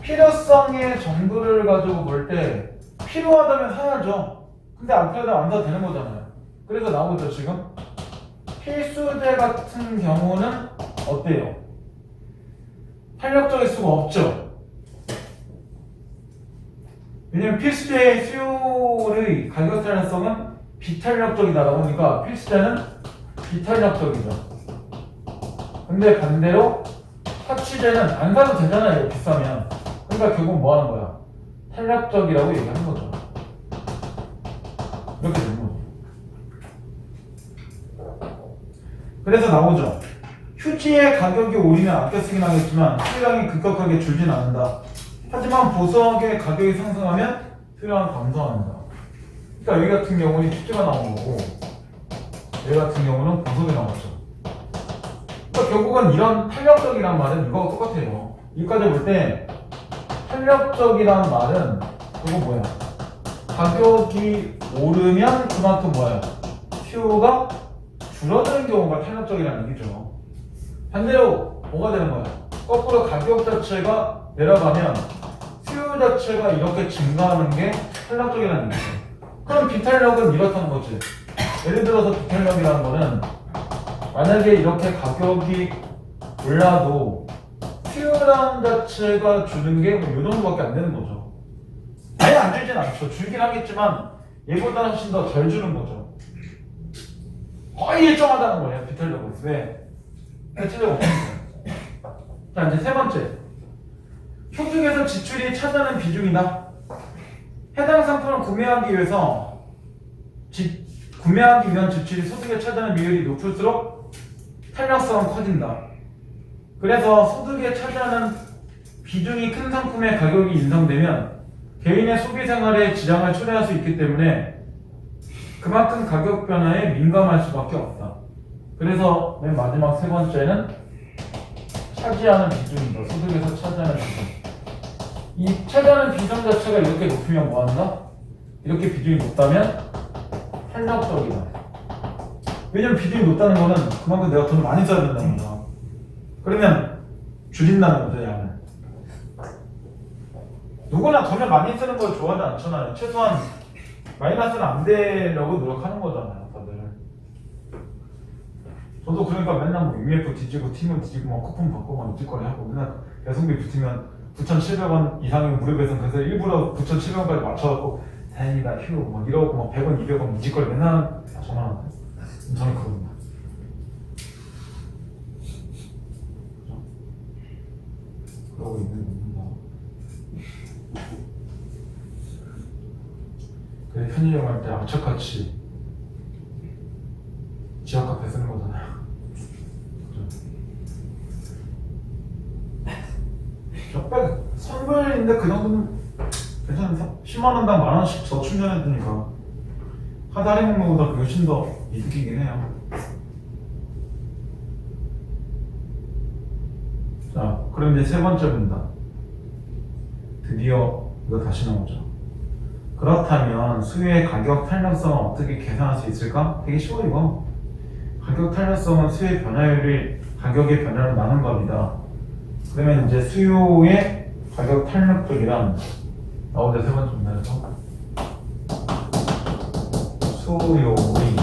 필요성의 정도를 가지고 볼 때 필요하다면 사야죠. 근데 안 필요하다면 안 사도 되는 거잖아요. 그래서 나오죠. 지금 필수제 같은 경우는 어때요? 탄력적일 수가 없죠. 왜냐면 필수제의 수요의 가격 탄력성은 비탄력적이다 보니까 필수제는 비탄력적이죠. 근데 반대로 사치제는 안 사도 되잖아요. 비싸면. 그러니까 결국 뭐 하는 거야? 탄력적이라고 얘기하는 거죠. 이렇게 되는 거죠. 그래서 나오죠. 휴지의 가격이 오르면 아껴 쓰긴 하겠지만 수요량이 급격하게 줄진 않는다. 하지만 보석의 가격이 상승하면 수요량은 감소한다. 그러니까 여기 같은 경우는 휴지가 나온 거고 여기 같은 경우는 보석이 나왔죠. 그러니까 결국은 이런 탄력적이란 말은 이거하고 똑같아요. 여기까지 볼 때 탄력적이란 말은 그거 뭐야? 가격이 오르면 그만큼 뭐야? 수요가 줄어드는 경우가 탄력적이라는 얘기죠. 반대로 뭐가 되는 거야? 거꾸로 가격 자체가 내려가면 수요 자체가 이렇게 증가하는 게 탄력적이라는 얘기죠. 그럼 비탄력은 이렇다는 거지. 예를 들어서 비탄력이라는 거는 만약에 이렇게 가격이 올라도 수요량 자체가 주는 게 이 정도밖에 안 되는 거죠. 아예 안 줄진 않죠. 줄긴 하겠지만 얘보다 훨씬 더 덜 주는 거죠. 거의 일정하다는 거예요. 비탄력은. 왜? 대체제가 없으니까. 자, 이제 세 번째. 소득에서 지출이 차지하는 비중이다. 해당 상품을 구매하기 위한 지출이 소득에 차지하는 비율이 높을수록 탄력성은 커진다. 그래서 소득에 차지하는 비중이 큰 상품의 가격이 인상되면 개인의 소비 생활에 지장을 초래할 수 있기 때문에 그만큼 가격 변화에 민감할 수밖에 없다. 그래서 맨 마지막 세 번째는 차지하는 비중이다. 소득에서 차지하는 비중. 이 차지하는 비중 자체가 이렇게 높으면 뭐한다? 이렇게 비중이 높다면 탄력적이다. 왜냐면 비중이 높다는 거는 그만큼 내가 돈을 많이 써야 된다는 거야. 그러면 줄인다는 거죠, 양을. 누구나 돈을 많이 쓰는 걸 좋아하지 않잖아요. 최소한 마이너스는 안 되려고 노력하는 거잖아요, 다들. 저도 그러니까 맨날 뭐 UF 뒤지고 팀원 뒤지고 막 쿠폰 받고 막 이짓거리 하고 맨날 배송비 붙으면 9,700원 이상의 무료 배송 그래서 일부러 9,700원까지 맞춰갖고 다행이다 휴 막 이러고 막 100원 200원 이짓거리 맨날 전화하는데 저는 그러거든요. 그러고 있는 겁니다. 그래 편의점 할 때 악착같이 지하 카페 쓰는 거잖아요. 그죠? 선불인데 그 정도는 괜찮은데 10만 원당 만 원씩 더 충전해 주니까 카드 할인 공모보다 그게 훨씬 더 이득이긴 해요. 자, 그럼 이제 세 번째 문단. 드디어 이거 다시 나오죠. 그렇다면 수요의 가격 탄력성을 어떻게 계산할 수 있을까? 되게 쉬워 이거. 가격 탄력성은 수요의 변화율이 가격의 변화를 나눈 겁니다. 그러면 이제 수요의 가격 탄력적이란 나오죠. 세 번째 문단에서 수요의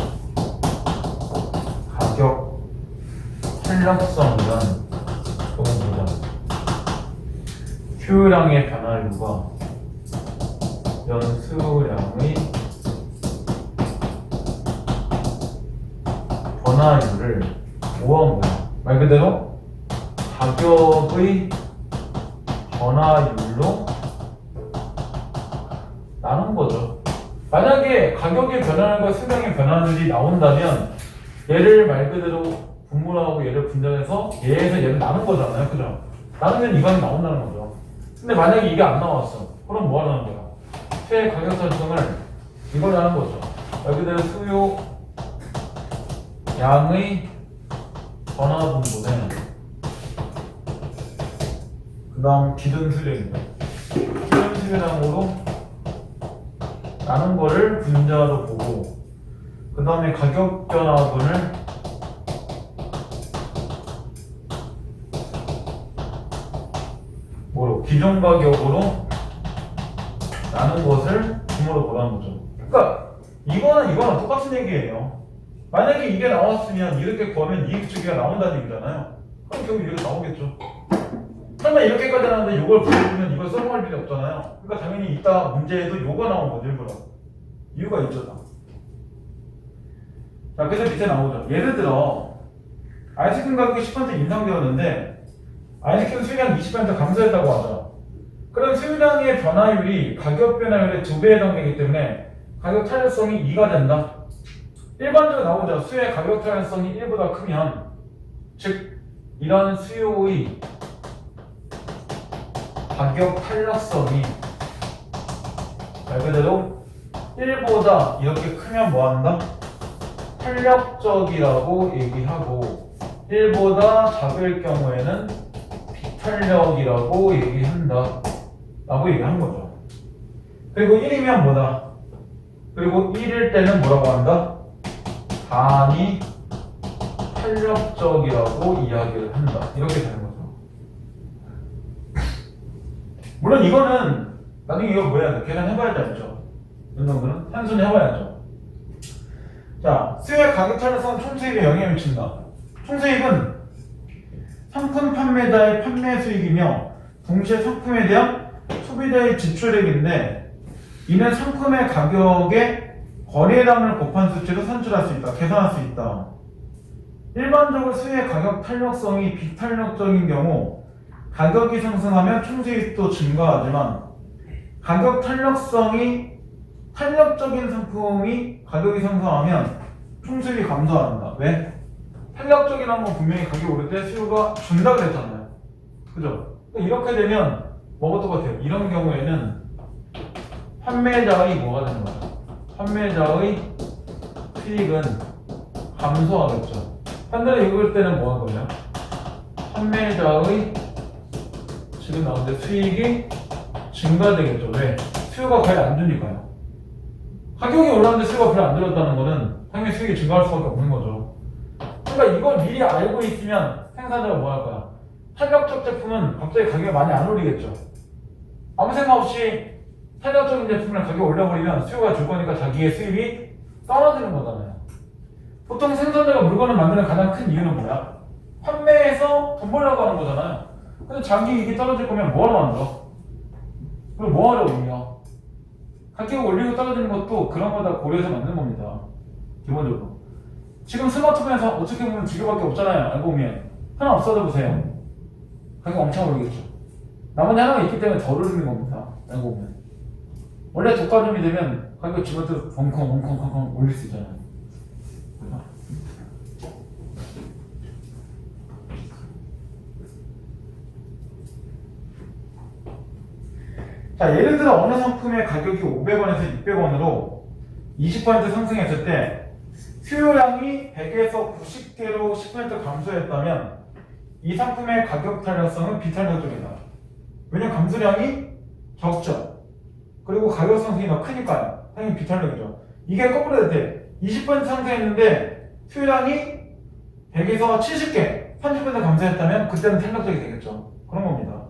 가격 탄력성이란 수요량의 변화율과 연수량의 변화율을 모은 거야. 말 그대로 가격의 변화율로 나눈 거죠. 만약에 가격의 변화율과 수량의 변화율이 나온다면 얘를 말 그대로 분모하고 얘를 분전해서 얘에서 얘를 나눈 거잖아요. 그죠? 나누면 이반이 나온다는 거죠. 근데 만약에 이게 안 나왔어. 그럼 뭐 하는 거야? 수요의 가격 설정을 이걸 하는 거죠. 말 그대로 수요 양의 전화분모는 그 다음 기준 수량입니다. 기준 수량으로 나눈 거를 분자로 보고 그 다음에 가격 변화분을 뭐로? 기존 가격으로 나눈 것을 분모로 보라는 거죠. 그러니까 이거는 똑같은 얘기예요. 만약에 이게 나왔으면 이렇게 구하면 이익 주기가 나온다는 얘기잖아요. 그럼 결국 이렇게 나오겠죠. 설마 이렇게까지 나왔는데 이걸 보여주면 이걸 써먹을 필요 없잖아요. 그러니까 당연히 이따 문제에도 이거 나온 거죠, 일부러. 이유가 있죠. 자, 그래서 밑에 나오죠. 예를 들어 아이스크림 가격이 10% 인상되었는데 아이스크림 수요량 20% 감소했다고 하죠. 그럼 수요량의 변화율이 가격 변화율의 2배에 해당되기 때문에 가격 탄력성이 2가 된다. 일반적으로 나오죠. 수요의 가격 탄력성이 1보다 크면 즉 이런 수요의 가격 탄력성이 말 그대로 1보다 이렇게 크면 뭐한다? 탄력적이라고 얘기하고 1보다 작을 경우에는 비탄력이라고 얘기한다 라고 얘기하는 거죠. 그리고 1이면 뭐다? 그리고 1일 때는 뭐라고 한다? 반이 탄력적이라고 이야기를 한다. 이렇게 되는 거죠. 물론 이거는 나중에 이거 뭐 해야 돼? 계산해봐야지 알죠? 이 정도는 한순위 해봐야죠. 자, 수요의 가격 탄력성은 총수입에 영향을 미친다. 총수입은 상품 판매자의 판매 수익이며 동시에 상품에 대한 소비자의 지출액인데 이는 상품의 가격에 거래량을 곱한 수치로 산출할 수 있다. 계산할 수 있다. 일반적으로 수요의 가격 탄력성이 비탄력적인 경우 가격이 상승하면 총수입도 증가하지만 가격 탄력성이 탄력적인 상품이 가격이 상승하면 총수입이 감소한다. 왜? 탄력적이라는 건 분명히 가격이 오를 때 수요가 준다 그랬잖아요. 그죠? 이렇게 되면 뭐가 똑같아요? 이런 경우에는 판매자의 뭐가 되는 거죠? 판매자의 수익은 감소하겠죠. 반대로 읽을 때는 뭐 할 거예요? 판매자의 지금 나오는데 수익이 증가되겠죠. 왜? 수요가 거의 안 주니까요. 가격이 올랐는데 수요가 별로 안 들었다는 거는 당연히 수익이 증가할 수밖에 없는 거죠. 그러니까 이걸 미리 알고 있으면 생산자가 뭐 할 거야? 탄력적 제품은 갑자기 가격이 많이 안 오르겠죠. 아무 생각 없이 탄력적인 제품을 가격 올려버리면 수요가 줄 거니까 자기의 수입이 떨어지는 거잖아요. 보통 생산자가 물건을 만드는 가장 큰 이유는 뭐야? 판매해서 돈 벌려고 하는 거잖아요. 근데 자기 이익이 떨어질 거면 뭐하러 만들어? 그럼 뭐하러 올려? 가격 올리고 떨어지는 것도 그런 거 다 고려해서 만든 겁니다. 기본적으로. 지금 스마트폰에서 어떻게 보면 두 개밖에 없잖아요. 알고 보면. 하나 없어져 보세요. 가격 엄청 오르겠죠. 나머지 하나가 있기 때문에 덜 오르는 겁니다. 알고 보면. 원래 저가점이 되면 가격 집어도 벙컹 올릴 수 있잖아요. 자, 예를 들어 어느 상품의 가격이 500원에서 600원으로 20% 상승했을 때 수요량이 100에서 90개로 10% 감소했다면 이 상품의 가격 탄력성은 비탄력적이다. 왜냐면 감소량이 적죠. 그리고 가격 상승이 더 크니까요. 당연히 비탄력이죠. 이게 거꾸로 될 때 20% 상승했는데 수요량이 100에서 70개, 30% 감소했다면 그때는 탄력적이 되겠죠. 그런 겁니다.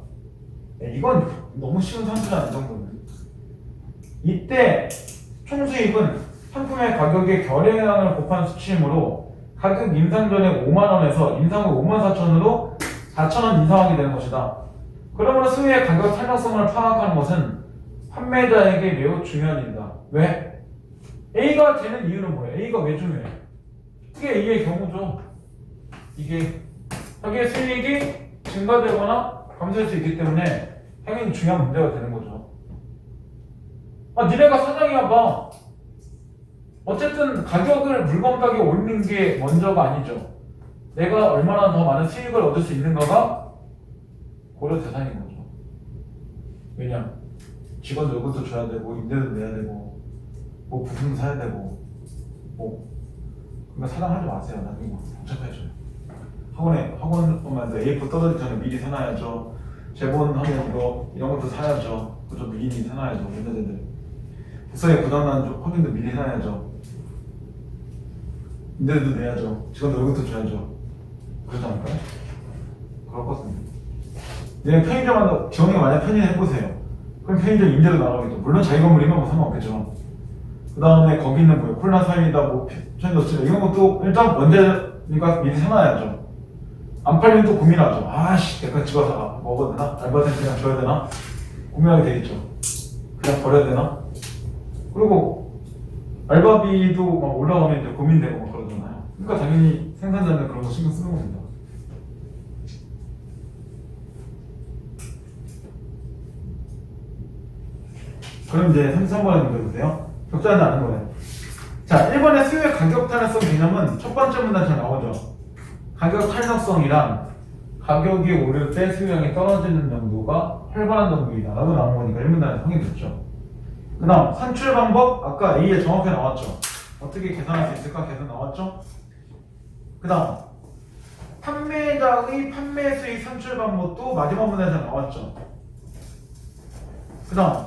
이건 너무 쉬운 산수잖아, 이 정도는. 이때 총수입은 상품의 가격의 결의량을 곱한 수치이므로 가격 인상 전에 5만원에서 인상 후 54,000원으로 4,000원 인상하게 되는 것이다. 그러므로 수요의 가격 탄력성을 파악하는 것은 판매자에게 매우 중요한 일이다. 왜? A가 되는 이유는 뭐예요? A가 왜 중요해? 그게 A의 경우죠. 이게 자기의 수익이 증가되거나 감소할 수 있기 때문에 당연히 중요한 문제가 되는 거죠. 아, 니네가 사장이야 봐. 어쨌든 가격을 물건 가격에 올리는 게 먼저가 아니죠. 내가 얼마나 더 많은 수익을 얻을 수 있는가가 고려 대상인 거죠. 왜냐? 직원 월급도 줘야 되고, 임대도 내야 되고, 뭐 부품도 사야 되고, 그러니까 사장 하지 마세요. 나중에 복잡해져요. 학원만 A4 떨어지기 전에 미리 사놔야죠. 재본하면 이런 것도 사야죠. 그죠? 미리 사놔야죠. 연자제들. 부서에 부담나는 확인도 미리 사야죠. 임대도 내야죠. 직원 월급도 줘야죠. 그러지 않을까요? 그럴 것 같습니다. 내가 편의점 지원이가 만약 편의점 해보세요. 그럼 편의점 임대도 나가겠죠. 물론 자기 건물이면 뭐 상관없겠죠. 그 다음에 거기 있는 뭐예요? 콜라 사이다, 뭐 편의점 어찌래 이런 것도 일단 먼저니까 미리 사놔야죠. 안 팔리면 또 고민하죠. 아씨, 내가 집어서 먹어도 되나? 알바생 그냥 줘야 되나? 고민하게 되겠죠. 그냥 버려야 되나? 그리고 알바비도 막 올라가면 이제 고민되고 막 그러잖아요. 그러니까 당연히 생산자는 그런 거 신경 쓰는 겁니다. 그럼 이제 33번에 문제 보세요. 적절하지 않은 거예요. 자, 1번의 수요의 가격 탄력성 개념은 첫 번째 문단처럼 나오죠. 가격 탄력성이란 가격이 오를 때 수요량이 떨어지는 정도가 활발한 정도이다 라고 나온 거니까 1문단에서 확인됐죠. 그 다음 산출 방법 아까 A에 정확하게 나왔죠. 어떻게 계산할 수 있을까? 계산 나왔죠. 그 다음 판매자의 판매 수익 산출 방법도 마지막 문단에서 나왔죠. 그 다음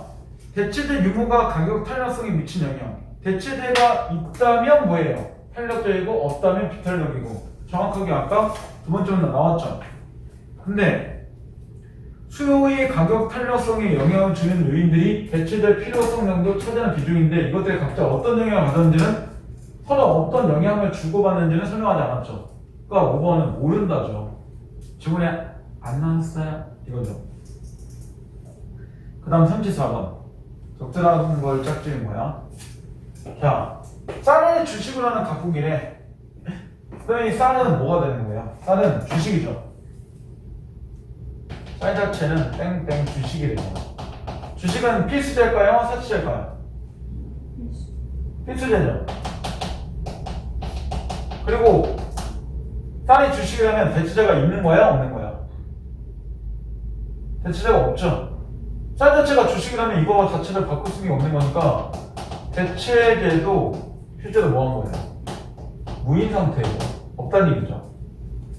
대체재 유무가 가격 탄력성에 미친 영향. 대체재가 있다면 뭐예요? 탄력적이고 없다면 비탄력이고. 정확하게 아까 두 번째 문단 나왔죠. 근데 수요의 가격 탄력성에 영향을 주는 요인들이 대체될 필요성 정도 차지하는 비중인데 이것들이 각자 어떤 영향을 받았는지는 서로 어떤 영향을 주고받는지는 설명하지 않았죠. 그러니까 5번은 모른다죠. 지문에 안 나왔어요? 이거죠. 그 다음 34번 적절한 걸 짝지은 뭐야? 자, 쌀을 주식으로 하는 각국이래. 그럼 이 쌀은 뭐가 되는 거예요? 쌀은 주식이죠. 쌀 자체는 땡땡 주식이 됩니다. 주식은 필수재일까요? 사치재일까요? 필수재죠. 그리고 쌀이 주식이라면 대체재가 있는 거야? 없는 거야? 대체재가 없죠. 쌀 자체가 주식이라면 이거 자체를 바꿀 수는 없는 거니까 대체재도 실제로 뭐 한 거예요? 무인 상태예요. 없다는 얘기죠.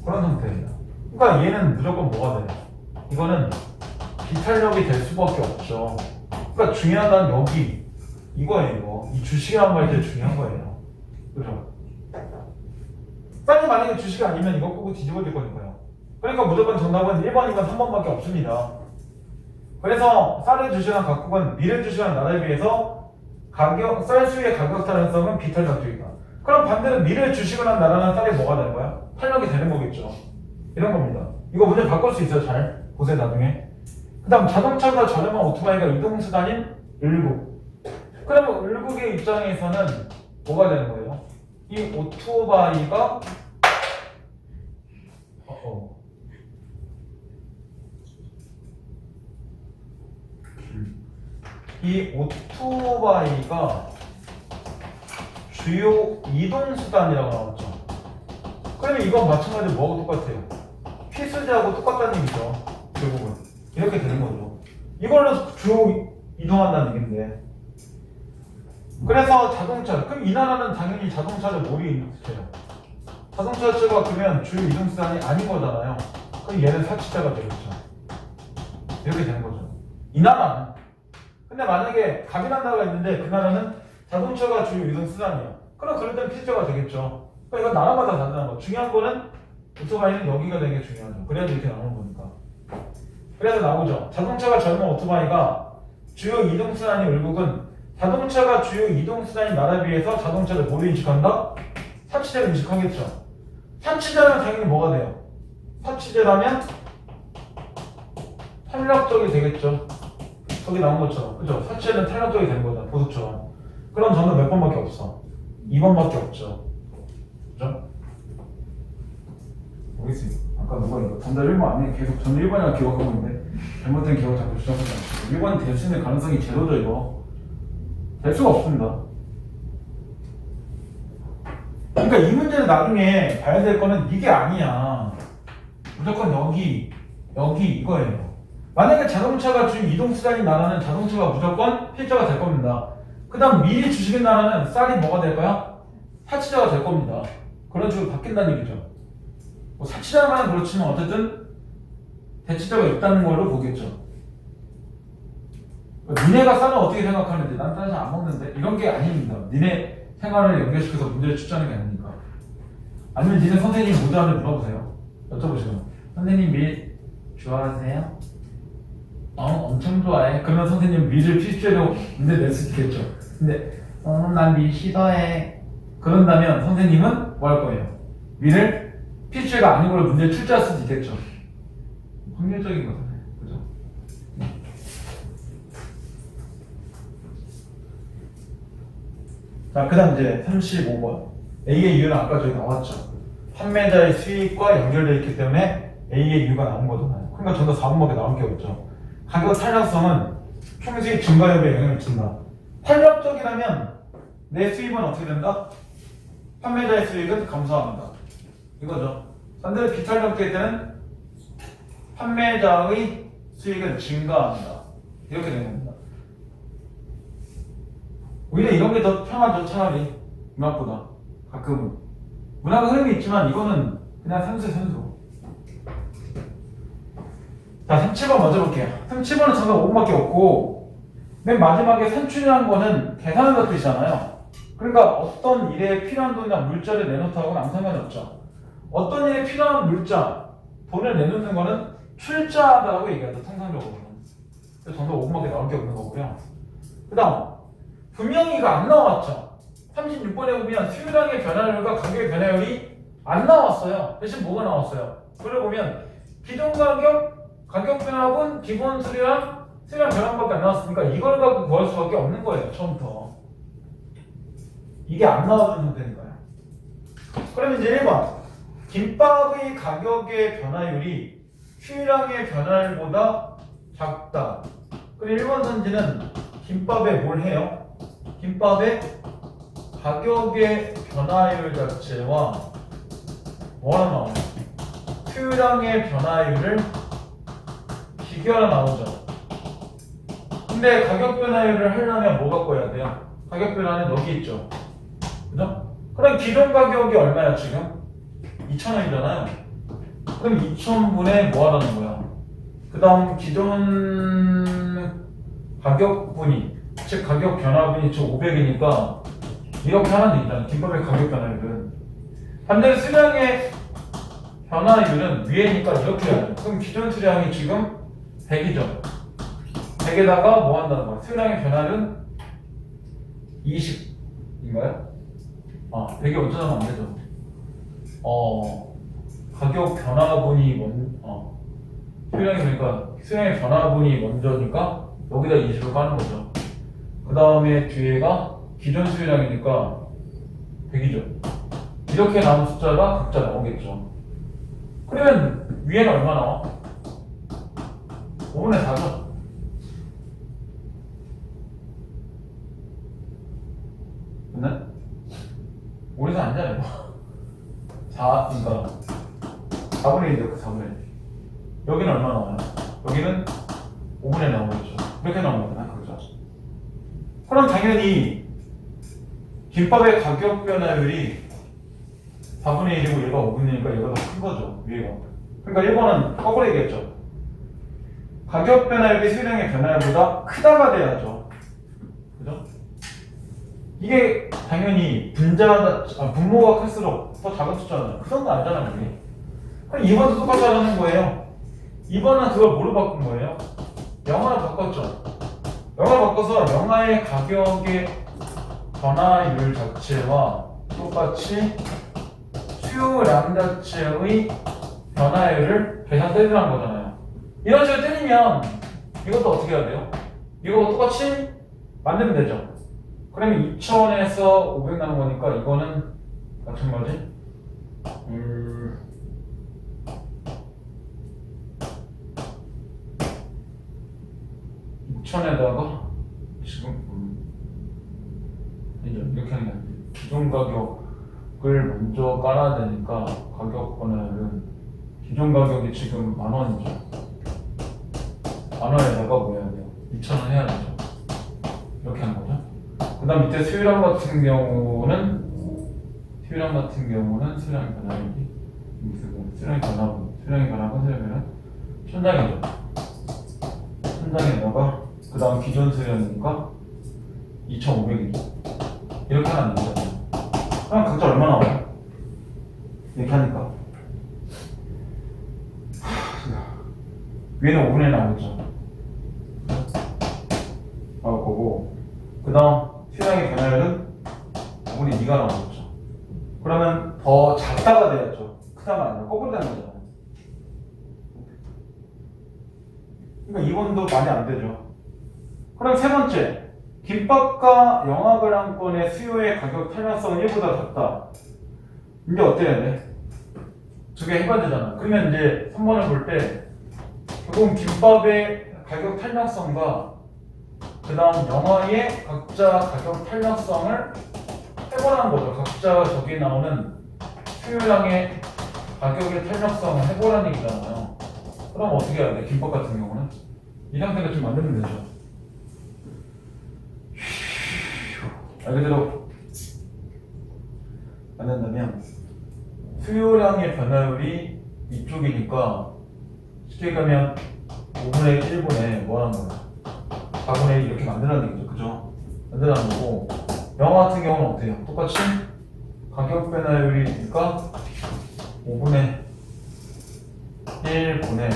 그런 상태예요. 그러니까 얘는 무조건 뭐가 돼요? 이거는 비탄력이 될 수밖에 없죠. 그러니까 중요하다는 여기 이거예요. 이 주식이라는 말이 제일 중요한 거예요. 그죠? 쌀이 만약에 주식이 아니면 이거 끄고 뒤집어질 거니까요. 그러니까 무조건 정답은 1번이건 3번밖에 없습니다. 그래서 쌀을 주시는 각국은 밀을 주시는 나라에 비해서 쌀 수의 가격 타산성은 비탄력적이다. 그럼 반대로 밀을 주시거나 나라는 쌀이 뭐가 되는 거야? 탄력이 되는 거겠죠. 이런 겁니다. 이거 문제 바꿀 수 있어요. 잘 보세요 나중에. 그 다음 자동차가 저렴한 오토바이가 이동수단인 을국. 그러면 을국의 입장에서는 뭐가 되는 거예요? 이 오토바이가 이 오토바이가 주요 이동수단이라고 나왔죠. 그러면 이건 마찬가지로 뭐하고 똑같아요? 필수제하고 똑같다는 얘기죠. 결국은 이렇게 되는 거죠. 이걸로 주요 이동한다는 얘기인데, 그래서 자동차, 그럼 이 나라는 당연히 자동차를 뭐로 인식해요? 자동차가 그러면 주요 이동수단이 아닌 거잖아요. 그럼 얘는 사치자가 되겠죠. 이렇게 되는 거죠. 이 나라는. 근데 만약에 갑이라는 나라가 있는데 그 나라는 자동차가 주요 이동수단이에요. 그럼 그럴 때는 필수자가 되겠죠. 그러니까 이건 나라마다 다르다는 거. 중요한 거는 오토바이는 여기가 되는 게 중요하죠. 그래야지 이렇게 나오는 거니까. 그래서 나오죠. 자동차가 젊은 오토바이가 주요 이동수단이 을국은 자동차가 주요 이동수단인 나라에 비해서 자동차를 뭐로 인식한다? 사치제로 인식하겠죠. 사치제라면 당연히 뭐가 돼요? 사치제라면 탄력적이 되겠죠. 저기 나온 것처럼. 그죠? 사치제는 탄력적이 되는 거잖아. 보석처럼. 그럼 정답 몇 번밖에 없어? 2번밖에 없죠. 그죠? 모르겠습니다. 아까 누가 이거 정답 1번 아니에요? 계속 저는 1번이라 기억하고 있는데 잘못된 기억을 자꾸 주장하지 않죠. 1번이 될 수 있는 가능성이 제로죠. 이거 될 수가 없습니다. 그러니까 이 문제는 나중에 봐야 될 거는 이게 아니야. 무조건 여기 이거예요. 만약에 자동차가 주요 이동수단인 나라는 자동차가 무조건 필자가 될 겁니다. 그 다음 미리 주식인 나라는 쌀이 뭐가 될 거야? 사치자가 될 겁니다. 그런 식으로 바뀐다는 얘기죠. 뭐 사치자만 그렇지만 어쨌든 대치자가 있다는 걸로 보겠죠. 니네가 쌀을 어떻게 생각하는지 난 쌀을 안 먹는데 이런 게 아닙니다. 니네 생활을 연결시켜서 문제를 추천하는 게 아니니까. 아니면 니네 선생님 모두한테 물어보세요. 여쭤보시면 선생님 밀 좋아하세요? 엄청 좋아해. 그러면 선생님 밀을 필수로 문제 낼 수 있겠죠. 근데 난 밀 싫어해. 그런다면 선생님은 뭐 할 거예요? 밀을 필수가 아닌 걸로 문제 출제할 수도 있겠죠. 확률적인 거잖아요. 그죠? 자, 그 다음 이제 35번. A의 이유는 아까 저기 나왔죠. 판매자의 수익과 연결되어 있기 때문에 A의 이유가 나온 거잖아요. 그러니까 전부 4번밖에 나올 게 없죠. 가격 탄력성은 총수익 증가 여부에 영향을 준다. 탄력적이라면 내 수입은 어떻게 된다? 판매자의 수익은 감소합니다. 이거죠. 반대로 비탄력적일 때는 판매자의 수익은 증가합니다. 이렇게 되는 겁니다. 오히려 이런 게 더 편하죠. 차라리 문학보다 가끔은. 문학은 흐름이 있지만 이거는 그냥 산수. 자, 37번 먼저 볼게요. 37번은 정답 5번밖에 없고 맨 마지막에 산출이라는 거는 계산하는 뜻이잖아요. 그러니까 어떤 일에 필요한 돈이나 물자를 내놓다고는 아무 상관이 없죠. 어떤 일에 필요한 물자, 돈을 내놓는 거는 출자하다라고 얘기하죠. 통상적으로는. 그래서 정답 5번밖에 나올 게 없는 거고요. 그 다음 분명히 이거 안 나왔죠. 36번에 보면 수요량의 변화율과 가격의 변화율이 안 나왔어요. 대신 뭐가 나왔어요? 그걸 보면 기존 가격 변화분, 기본 수요량 변화밖에 안 나왔으니까 이걸 갖고 구할 수밖에 없는 거예요. 처음부터. 이게 안 나와준 상태니까요. 그러면 이제 1번. 김밥의 가격의 변화율이 수요량의 변화율보다 작다. 그럼 1번 선지는 김밥에 뭘 해요? 김밥의 가격의 변화율 자체와 뭐하나 나오냐? 수요량의 변화율을 비교하러 나오죠. 근데 가격 변화율을 하려면 뭐 갖고 해야 돼요? 가격 변화는 여기 있죠. 그죠? 그럼 기존 가격이 얼마야 지금? 2,000원이잖아요. 그럼 2,000분의 뭐 하라는 거야? 그 다음 기존 가격분이, 즉 가격 변화분이 즉 500이니까 이렇게 하면 되잖아. 김밥의 가격 변화율은. 반대로 수량의 변화율은 위에니까 이렇게 해야 돼. 그럼 기존 수량이 지금 100이죠. 100에다가 뭐 한다는 거야? 수요량의 변화는 20인가요? 100이 어쩌면 안 되죠. 가격 변화분이 수요량이 그러니까 수요량의 변화분이 먼저니까 여기다 20을 까는 거죠. 그 다음에 뒤에가 기존 수요량이니까 100이죠. 이렇게 나온 숫자가 각자 나오겠죠. 그러면 위에는 얼마 나와? 5분의 4죠. 맞나? 5분의 4 아니잖아요. 4, 그러니까 4분의 1이죠. 4분의 1. 여기는 얼마 나와요? 여기는 5분의 나오겠죠. 이렇게 나오는 거잖아. 그렇죠? 그럼 당연히 김밥의 가격 변화율이 4분의 1이고 얘가 5분이니까 얘가 더 큰 거죠. 위에가. 그러니까 1번은 거꾸로 얘기했죠. 가격 변화율이 수요량의 변화율보다 크다가 돼야죠. 그죠? 이게 당연히 분모가 클수록 더 작은 숫자잖아요. 그 정도 알잖아요. 우리. 그럼 2번도 똑같이 하는 거예요. 2번은 그걸 뭐로 바꾼 거예요? 영화로 바꿨죠. 영화로 바꿔서 영화의 가격의 변화율 자체와 똑같이 수요량 자체의 변화율을 계산해주라는 거잖아요. 이런 식으로 때리면 이것도 어떻게 해야 돼요? 이거 똑같이 만들면 되죠. 그러면 2000에서 500 나온 거니까 이거는 마찬가지 2000에다가 지금 이렇게 하는 게 아니지. 기존 가격을 먼저 깔아야 되니까 가격 변화율은 기존 가격이 지금 10,000원이죠. 10,000원에다가 뭐 해야 돼요? 2,000원 해야 되죠. 이렇게 하는 거죠. 그 다음 밑에 수요량 같은 경우는 수요량 변화율이 수요량의 변화분 수요량은 천장이죠. 천장에다가 그 다음 기존 수요량이니까 2,500이죠. 이렇게 하면 안 되잖아요. 그럼 각자 얼마 나와요? 이렇게 하니까 위에는 5분의 1 나오겠죠. 나올 거고 그 다음 수요량의 변화율은 5분의 2가 나오겠죠. 그러면 더 작다가 돼야죠. 크다가 아니라 거꾸로 되는 거잖아요. 그러니까 2번도 많이 안 되죠. 그럼 세 번째, 김밥과 영화관람권의 수요의 가격 탄력성은 1보다 작다. 이제 어떻게 해야 돼? 두 개 해봐야 되잖아. 그러면 이제 3번을 볼 때 결국 김밥의 가격 탄력성과 그 다음 영화의 각자 가격 탄력성을 해보라는 거죠. 각자 저기 나오는 수요량의 가격의 탄력성을 해보라는 얘기잖아요. 그럼 어떻게 해야 돼? 김밥 같은 경우는 이 상태가 좀 만들면 되죠. 말 그대로 만든다면 수요량의 변화율이 이쪽이니까 쉽게 가면 5분의 1분에 뭐 하는 거야? 4분의 1 이렇게 만들라는 얘기죠. 그죠? 만들라는 거고 영화 같은 경우는 어떻게 해요? 똑같이 가격 변화율이니까 5분의 1분의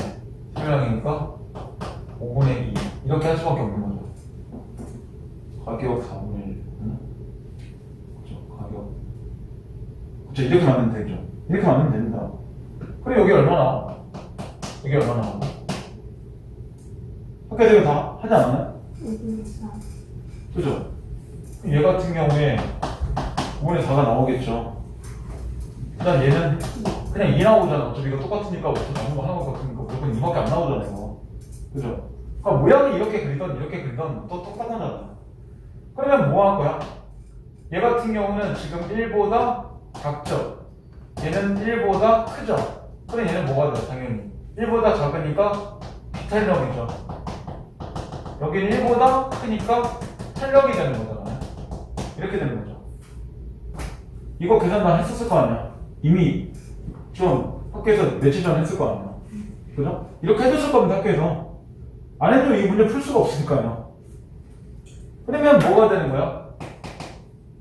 수요량이니까 5분의 2 이렇게 할 수밖에 없는 거죠. 가격 4분의 1 그렇죠? 가격 그렇죠? 이렇게 만들면 되죠. 이렇게 만들면 됩니다. 그리고 여기 얼마 나와? 여기 얼마 나와? 학교 대비 다 하지 않았나요? 5분의 4. 그죠? 얘 같은 경우에 5분의 4가 나오겠죠. 그다음 얘는 그냥 2 나오잖아. 어차피 이거 똑같으니까 어차피 나온 거 하나만 같으니까 무조건 2밖에 안 나오잖아요. 그죠? 그러니까 모양이 이렇게 그리던 또 똑같잖아. 그러면 뭐 할 거야? 얘 같은 경우는 지금 1보다 작죠? 얘는 1보다 크죠? 그럼 얘는 뭐가 돼요? 당연히 1보다 작으니까 비탄력이죠. 여기는 1보다 크니까 탄력이 되는 거잖아요. 이렇게 되는 거죠. 이거 계산 다 했었을 거 아니야. 이미 좀 학교에서 며칠 전에 했을 거 아니야. 그죠? 이렇게 해줬을 겁니다. 학교에서. 안 해도 이 문제 풀 수가 없으니까요. 그러면 뭐가 되는 거야?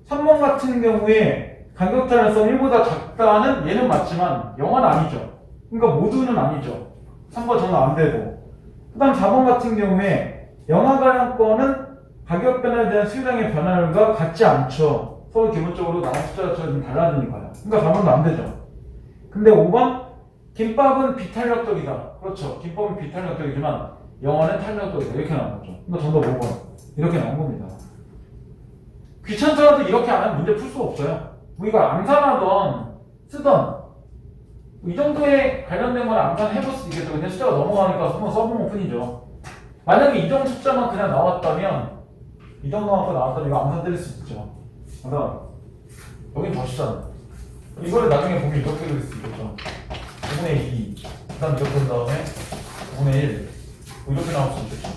3번 같은 경우에 가격 탄력성 1보다 작다는 얘는 맞지만 영화는 아니죠. 그러니까 모두는 아니죠. 3번 저는 안 되고. 그 다음 4번 같은 경우에 영하가량권은 가격 변화에 대한 수량의 변화율과 같지 않죠. 서로 기본적으로 나온 숫자가 좀 달라지니까요. 그러니까 답은 안 되죠. 근데 5번 김밥은 비탄력적이다. 그렇죠. 김밥은 비탄력적이지만 영어는 탄력적이다. 이렇게 나온 거죠. 그러니까 정답 5번 이렇게 나온 겁니다. 귀찮더라도 이렇게 안 하면 문제 풀 수가 없어요. 우리가 암산하던 쓰던 이 정도에 관련된 건 암산해볼 수 있겠죠. 근데 숫자가 넘어가니까 한번 써보면 뿐이죠. 만약에 이 정도 숫자만 그냥 나왔다면 이 정도만 나왔다면 이거 암산 때릴 수 있죠. 그러니까 여긴 더 쉽잖아. 이거를 나중에 보면 이렇게 그릴 수 있겠죠. 5분의 2, 그 다음 이렇게 한 다음에 5분의 1 이렇게 나올 수 있겠죠.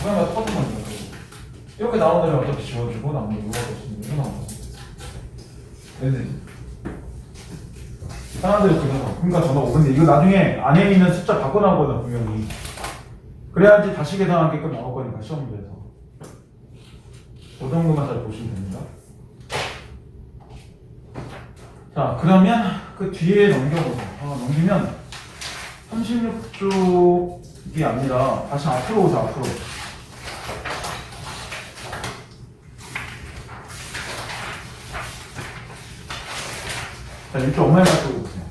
그냥 똑같은 거니까. 이렇게 나온다면 어차피 지워주고 나머지 이거가 없으면 이거 나오는 거죠. 알지? 하나들 그래서 그러니까 저도 5분의 이거 나중에 안에 있는 숫자 바꿔 나오거든 분명히. 그래야지 다시 계산하게끔 나올 거니까 시험 문제에서. 그 정도만 잘 보시면 됩니다. 자, 그러면 그 뒤에 넘겨보자. 넘기면 36쪽이 아니라 다시 앞으로 오자, 앞으로. 자, 이쪽 엄마의 말도 보세요.